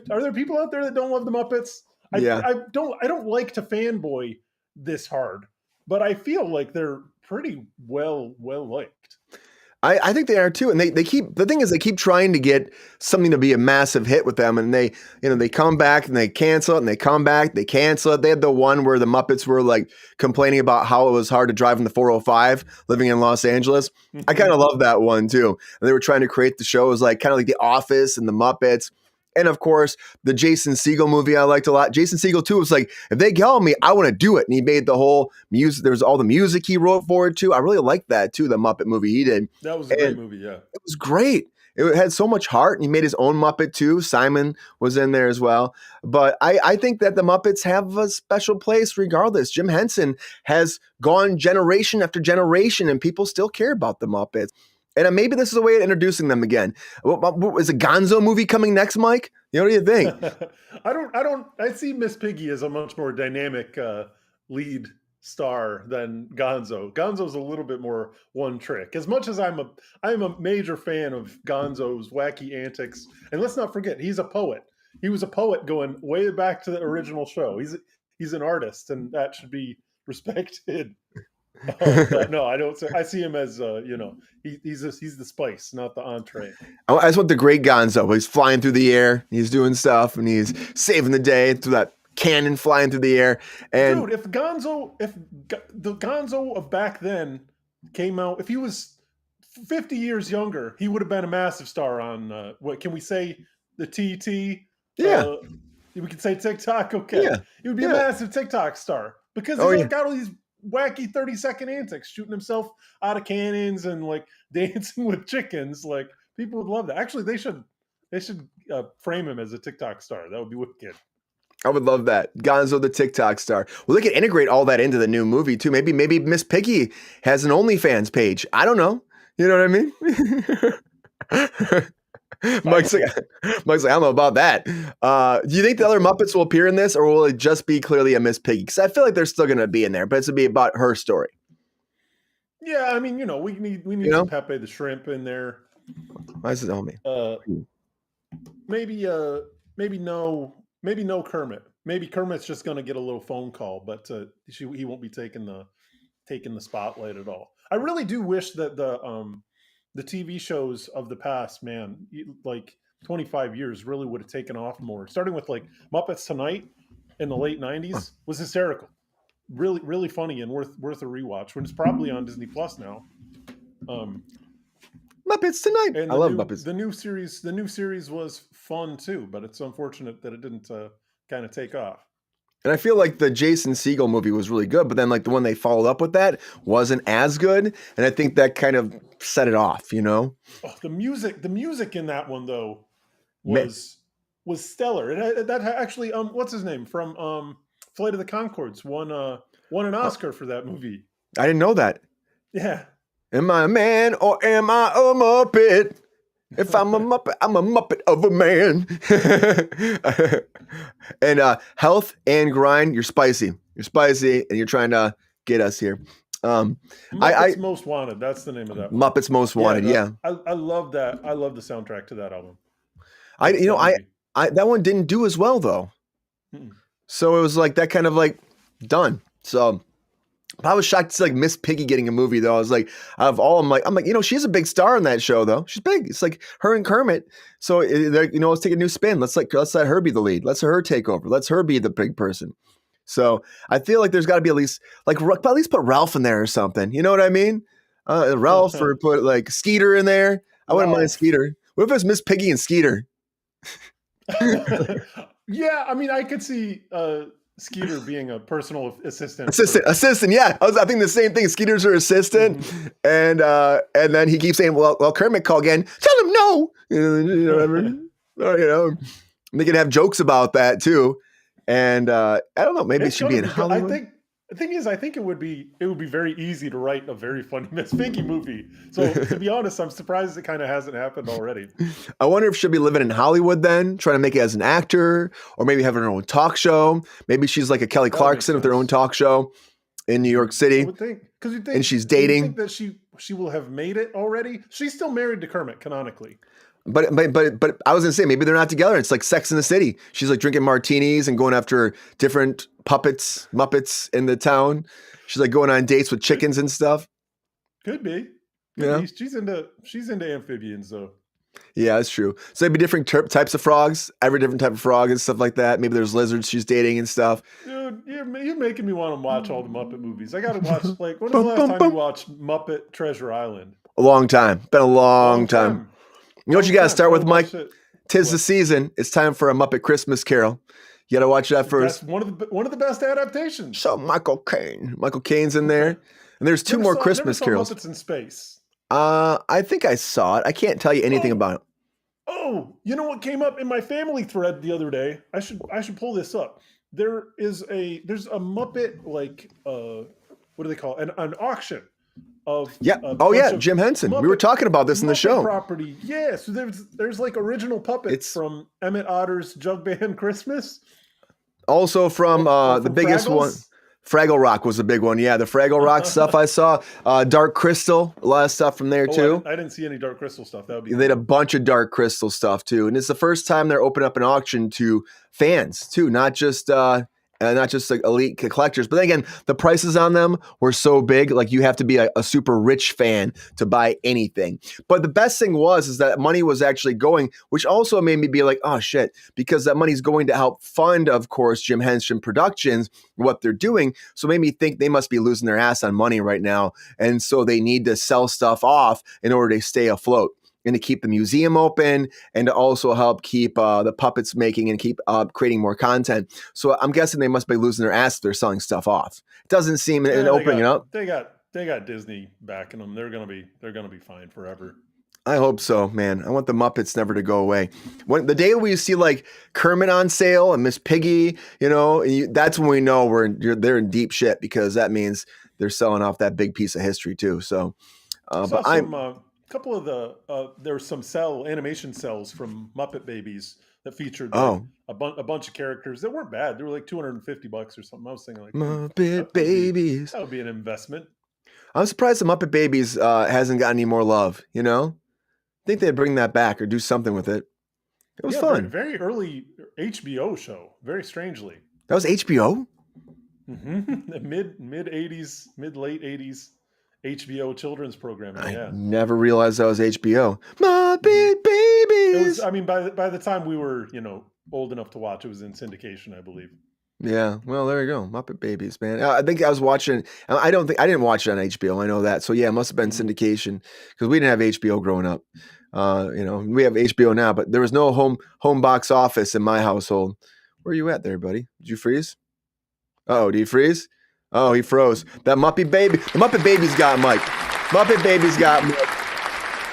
are there people out there that don't love the Muppets? I don't like to fanboy this hard, but I feel like they're pretty well liked. I think they are too, and they keep the thing is they keep trying to get something to be a massive hit with them, and they come back and they cancel it, and they come back, they cancel it. They had the one where the Muppets were like complaining about how it was hard to drive in the 405 living in Los Angeles. I kind of love that one too. And they were trying to create the show as like kind of like The Office and the Muppets. And of course, the Jason Segel movie I liked a lot. Jason Segel too was like, if they call me, I want to do it. And he made the whole music. There was all the music he wrote for it too. I really liked that too, the Muppet movie he did. That was a great movie, yeah. It was great. It had so much heart. And he made his own Muppet too. Simon was in there as well. But I think that the Muppets have a special place regardless. Jim Henson has gone generation after generation and people still care about the Muppets. And maybe this is a way of introducing them again. Is a Gonzo movie coming next, Mike? What do you think? I see Miss Piggy as a much more dynamic lead star than Gonzo. Gonzo's a little bit more one trick. As much as I'm a major fan of Gonzo's wacky antics. And let's not forget, he's a poet. He was a poet going way back to the original show. He's an artist, and that should be respected. But no, I don't. I see him as he's the spice, not the entree. I just want the great Gonzo. He's flying through the air. He's doing stuff, and he's saving the day through that cannon flying through the air. And dude, if the Gonzo of back then came out, if he was 50 years younger, he would have been a massive star on what can we say, the TT? Yeah, we could say TikTok. Okay, yeah. He would be a massive TikTok star because he's got all these wacky 30-second antics, shooting himself out of cannons and like dancing with chickens. Like, people would love that. Actually, they should frame him as a TikTok star. That would be wicked. I would love that. Gonzo the TikTok star. Well, they could integrate all that into the new movie too. Maybe Miss Piggy has an OnlyFans page. I don't know. You know what I mean? Mike's like, Mike's like, I don't know about that. Do you think the other Muppets will appear in this, or will it just be clearly a Miss Piggy? Because I feel like they're still going to be in there, but it's going to be about her story. Yeah, I mean, we need some Pepe the Shrimp in there. Why is it homie? Maybe no Kermit. Maybe Kermit's just going to get a little phone call, but he won't be taking the spotlight at all. I really do wish that the TV shows of the past, man, like 25 years, really would have taken off more. Starting with like Muppets Tonight in the late 90s was hysterical. Really, really funny and worth a rewatch. When it's probably on Disney Plus now. Muppets Tonight. I love Muppets. The new series was fun too, but it's unfortunate that it didn't kind of take off. And I feel like the Jason Segel movie was really good, but then like the one they followed up with that wasn't as good, and I think that kind of set it off, you know? Oh, the music in that one though was stellar. That actually what's his name from Flight of the Conchords won an Oscar for that movie. I didn't know that. Yeah. Am I a man or am I a Muppet? If I'm a Muppet, I'm a Muppet of a man. And health and grind, you're spicy. You're spicy, and you're trying to get us here. Muppets Most Wanted. That's the name of that one. Muppets Most Wanted. Yeah. I love that. I love the soundtrack to that album. That one didn't do as well though. Mm-mm. So it was like that kind of like done. So I was shocked to see like Miss Piggy getting a movie though. I was like, out of all, I'm like, she's a big star in that show though. She's big. It's like her and Kermit. So let's take a new spin. Let's let her be the lead. Let's her take over. Let's her be the big person. So I feel like there's got to be at least put Ralph in there or something. You know what I mean? Ralph or put like Skeeter in there. I wouldn't mind Skeeter. What if it's Miss Piggy and Skeeter? Yeah, I mean, I could see Skeeter being a personal assistant. Assistant, yeah. I think the same thing. Skeeter's her assistant, and then he keeps saying, "Well, Kermit, call again. Tell him no." They can have jokes about that too. And I don't know. Maybe it should be in Hollywood. The thing is, I think it would be very easy to write a very funny Miss Piggy movie. So to be honest, I'm surprised it kind of hasn't happened already. I wonder if she'll be living in Hollywood then, trying to make it as an actor, or maybe having her own talk show. Maybe she's like a Kelly Clarkson with her own talk show in New York City. I would think, because you think, and she's dating. You think that she will have made it already. She's still married to Kermit canonically. But I was gonna say maybe they're not together. It's like Sex in the City. She's like drinking martinis and going after different Muppets in the town. She's like going on dates with chickens and stuff. Could be. Yeah, she's into amphibians though. Yeah, that's true. So there'd be different types of frogs, every different type of frog and stuff like that. Maybe there's lizards she's dating and stuff. Dude, you're making me want to watch all the Muppet movies. I got to watch. Like, when was the last time you watched Muppet Treasure Island? A long time. Been a long time. You know what you got to start with, Mike? Tis the season. It's time for A Muppet Christmas Carol. You got to watch that first. That's one of the best adaptations. So Michael Caine's in there, and there's two more Christmas carols. Muppets in Space. I think I saw it. I can't tell you anything about it. Oh, you know what came up in my family thread the other day? I should pull this up. There's a Muppet like what do they call it? An auction. Jim Henson. We were talking about this in the show. Property, yeah. So there's like original puppets from Emmett Otter's Jug Band Christmas. Also from the biggest Fraggles? one, Fraggle Rock was a big one. Yeah, the Fraggle Rock stuff I saw. Dark Crystal, a lot of stuff from there too. I didn't see any Dark Crystal stuff. That would be. They had a bunch of Dark Crystal stuff too, and it's the first time they're opening up an auction to fans too, not just like elite collectors. But then again, the prices on them were so big, like you have to be a super rich fan to buy anything. But the best thing is that money was actually going, which also made me be like, oh shit, because that money's going to help fund, of course, Jim Henson Productions, what they're doing. So it made me think they must be losing their ass on money right now. And so they need to sell stuff off in order to stay afloat, and to keep the museum open, and to also help keep the puppets making and keep creating more content. So I'm guessing they must be losing their ass if they're selling stuff off. It doesn't seem in opening it up. They got Disney backing them. They're gonna be fine forever. I hope so, man. I want the Muppets never to go away. When the day we see like Kermit on sale and Miss Piggy, that's when we know they're in deep shit, because that means they're selling off that big piece of history too. So, I but saw some couple of the there were some animation cells from Muppet Babies that featured like oh, a bunch of characters that weren't bad. They were like $250 or something. I was thinking like, Muppet that Babies. would be an investment. I'm surprised the Muppet Babies hasn't got any more love. I think they'd bring that back or do something with it. It was Yeah, very, fun. very early HBO show. Very strangely, That was HBO. mid '80s, mid late '80s HBO children's programming. I Yeah, never realized that was HBO. hmm Muppet it was. Babies. I mean, by the time we were old enough to watch, it was in syndication, I believe. Yeah, well, there you go, Muppet Babies, man. I think I was watching. I don't think I didn't watch it on HBO. I know that. So yeah, it must have been Mhm. syndication, because we didn't have HBO growing up. We have HBO now, but there was no home box office in my household. Where are you at there, buddy? Did you freeze? Oh, did he freeze? Oh, he froze. That the Muppet Baby's got Mike. Muppet Baby's got Mike.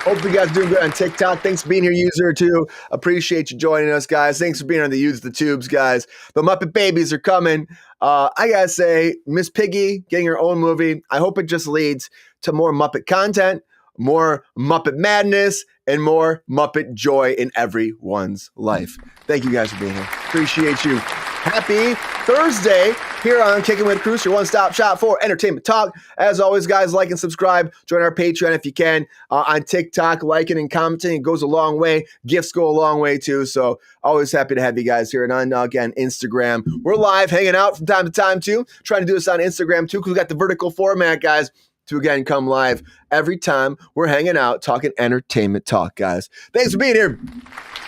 Hopefully you guys are doing good on TikTok. Thanks for being here, user two. Appreciate you joining us, guys. Thanks for being on the Use the Tubes, guys. The Muppet Babies are coming. I gotta say, Miss Piggy getting her own movie. I hope it just leads to more Muppet content, more Muppet madness, and more Muppet joy in everyone's life. Thank you guys for being here. Appreciate you. Happy Thursday here on Kickin with Kruse, your one-stop shop for entertainment talk. As always, guys, like and subscribe. Join our Patreon if you can. On TikTok, liking and commenting, it goes a long way. Gifts go a long way too. So always happy to have you guys here. And on, again, Instagram. We're live, hanging out from time to time too. Trying to do this on Instagram too, because we got the vertical format, guys, to again come live every time we're hanging out talking entertainment talk, guys. Thanks for being here.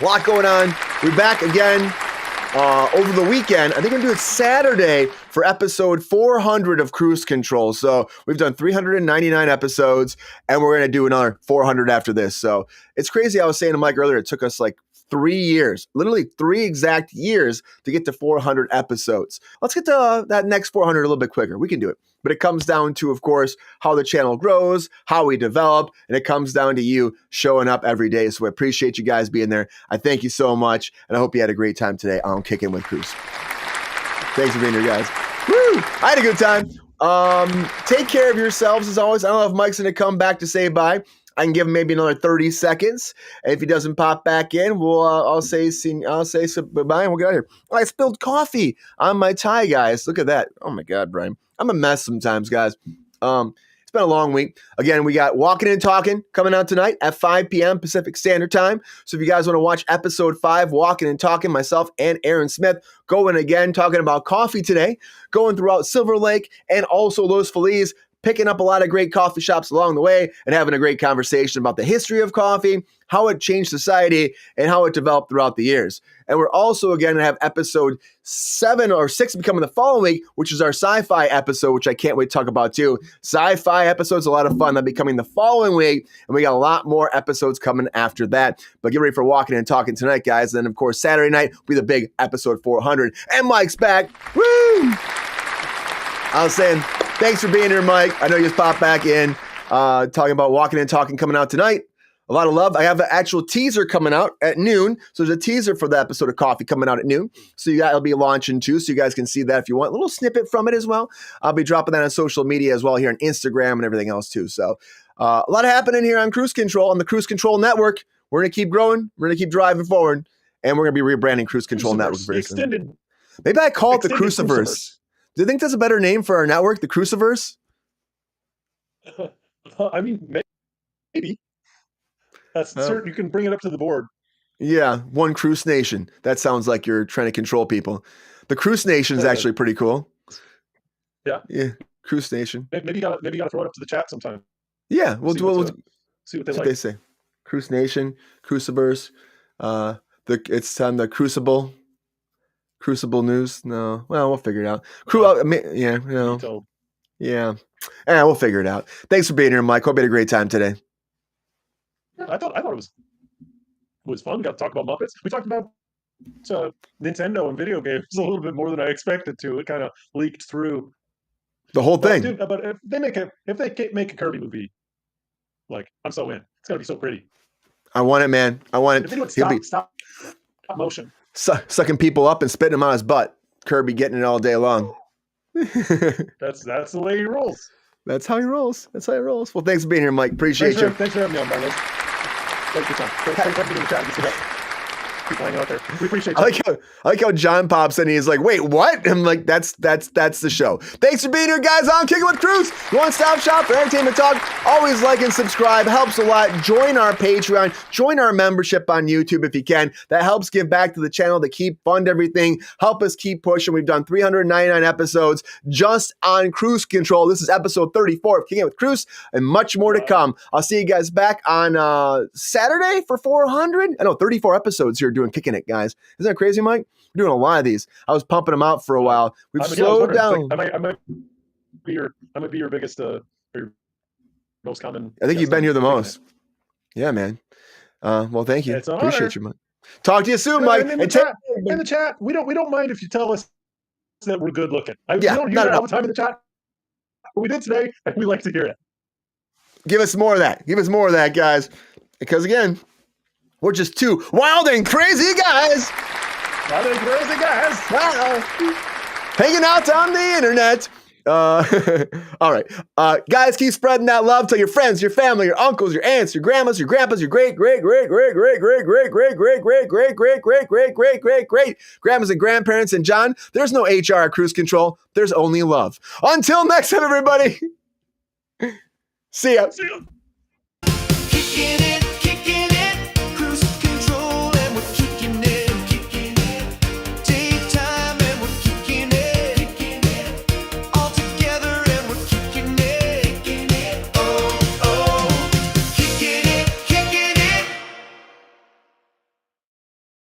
A lot going on. We're back again. Over the weekend. I think I'm going to do it Saturday for episode 400 of Cruise Control. So we've done 399 episodes, and we're going to do another 400 after this. So it's crazy. I was saying to Mike earlier, it took us like 3 years, literally 3 exact years to get to 400 episodes. Let's get to that next 400 a little bit quicker. We can do it. But it comes down to, of course, how the channel grows, how we develop, and it comes down to you showing up every day. So I appreciate you guys being there. I thank you so much, and I hope you had a great time today on Kickin with Kruse. Thanks for being here, guys. Woo! I had a good time. Take care of yourselves as always. I don't know if Mike's going to come back to say bye. I can give him maybe another 30 seconds. And if he doesn't pop back in, I'll say goodbye and we'll get out of here. Oh, I spilled coffee on my tie, guys. Look at that. Oh my God, Brian. I'm a mess sometimes, guys. It's been a long week. Again, we got Walking and Talking coming out tonight at 5 p.m. Pacific Standard Time. So if you guys want to watch episode 5, Walking and Talking, myself and Aaron Smith going again, talking about coffee today, going throughout Silver Lake and also Los Feliz, picking up a lot of great coffee shops along the way and having a great conversation about the history of coffee, how it changed society, and how it developed throughout the years. And we're also, again, going to have episode 7 or 6 becoming the following week, which is our sci-fi episode, which I can't wait to talk about too. Sci-fi episode's a lot of fun. That'll be coming the following week, and we got a lot more episodes coming after that. But get ready for Walking and Talking tonight, guys. And then, of course, Saturday night will be the big episode 400. And Mike's back. Woo! I was saying, thanks for being here, Mike. I know you just popped back in, talking about Walking and Talking coming out tonight. A lot of love. I have an actual teaser coming out at noon. So there's a teaser for the episode of Coffee coming out at noon. So that'll be launching too. So you guys can see that if you want. A little snippet from it as well. I'll be dropping that on social media as well here on Instagram and everything else too. So a lot happening here on Cruise Control, on the Cruise Control Network. We're going to keep growing. We're going to keep driving forward. And we're going to be rebranding Cruise Control Network very soon. Maybe I call it the Cruciverse. Do you think that's a better name for our network, the Cruciverse? I mean, maybe. That's certain. You can bring it up to the board. Yeah, one Kruse Nation. That sounds like you're trying to control people. The Kruse Nation is actually pretty cool. Yeah, Kruse Nation. Maybe you gotta throw it up to the chat sometime. Yeah, we'll see what they say. Kruse Nation, Cruciverse. It's on the Crucible News. No, well, we'll figure it out. Yeah. We'll figure it out. Thanks for being here, Mike. Hope you had a great time today. I thought it was fun. We got to talk about Muppets. We talked about Nintendo and video games a little bit more than I expected to. It kind of leaked through the whole thing. But if they make a Kirby movie, like, I'm so in. It's gonna be so pretty. I want it, man. I want If it. it would He'll be stop motion. sucking people up and spitting them on his butt. Kirby getting it all day long. That's the way he rolls. That's how he rolls. That's how he rolls. Well, thanks for being here, Mike. Appreciate you. Thanks for having me on, Marlos. Thanks for your time. Thanks for being in the chat. People hanging out there. We appreciate you. I like how John pops in and he's like, wait, what? I'm like, that's the show. Thanks for being here, guys. I'm Kickin with Kruse. One-stop shop for entertainment talk. Always like and subscribe. Helps a lot. Join our Patreon. Join our membership on YouTube if you can. That helps give back to the channel to keep fund everything. Help us keep pushing. We've done 399 episodes just on cruise control. This is episode 34 of Kickin with Kruse and much more to come. I'll see you guys back on Saturday for 400. I know 34 episodes here doing Kickin' It, guys. Isn't that crazy, Mike? We're doing a lot of these. I was pumping them out for a while. We've slowed down. Like, I might be your biggest, your most common. I think you've been here the most. Yeah, man. Well, thank you. Appreciate you, Mike. Talk to you soon, Mike. In the chat, we don't mind if you tell us that we're good looking. We don't hear it all the time in the chat, but we did today, and we like to hear it. Give us more of that. Give us more of that, guys. Because again, we're just two wild and crazy guys. Hanging out on the internet. All right. Guys, keep spreading that love. Tell your friends, your family, your uncles, your aunts, your grandmas, your grandpas, your great grandmas and grandparents. And John, there's no HR at Cruise Control. There's only love. Until next time, everybody. See ya. Kickin'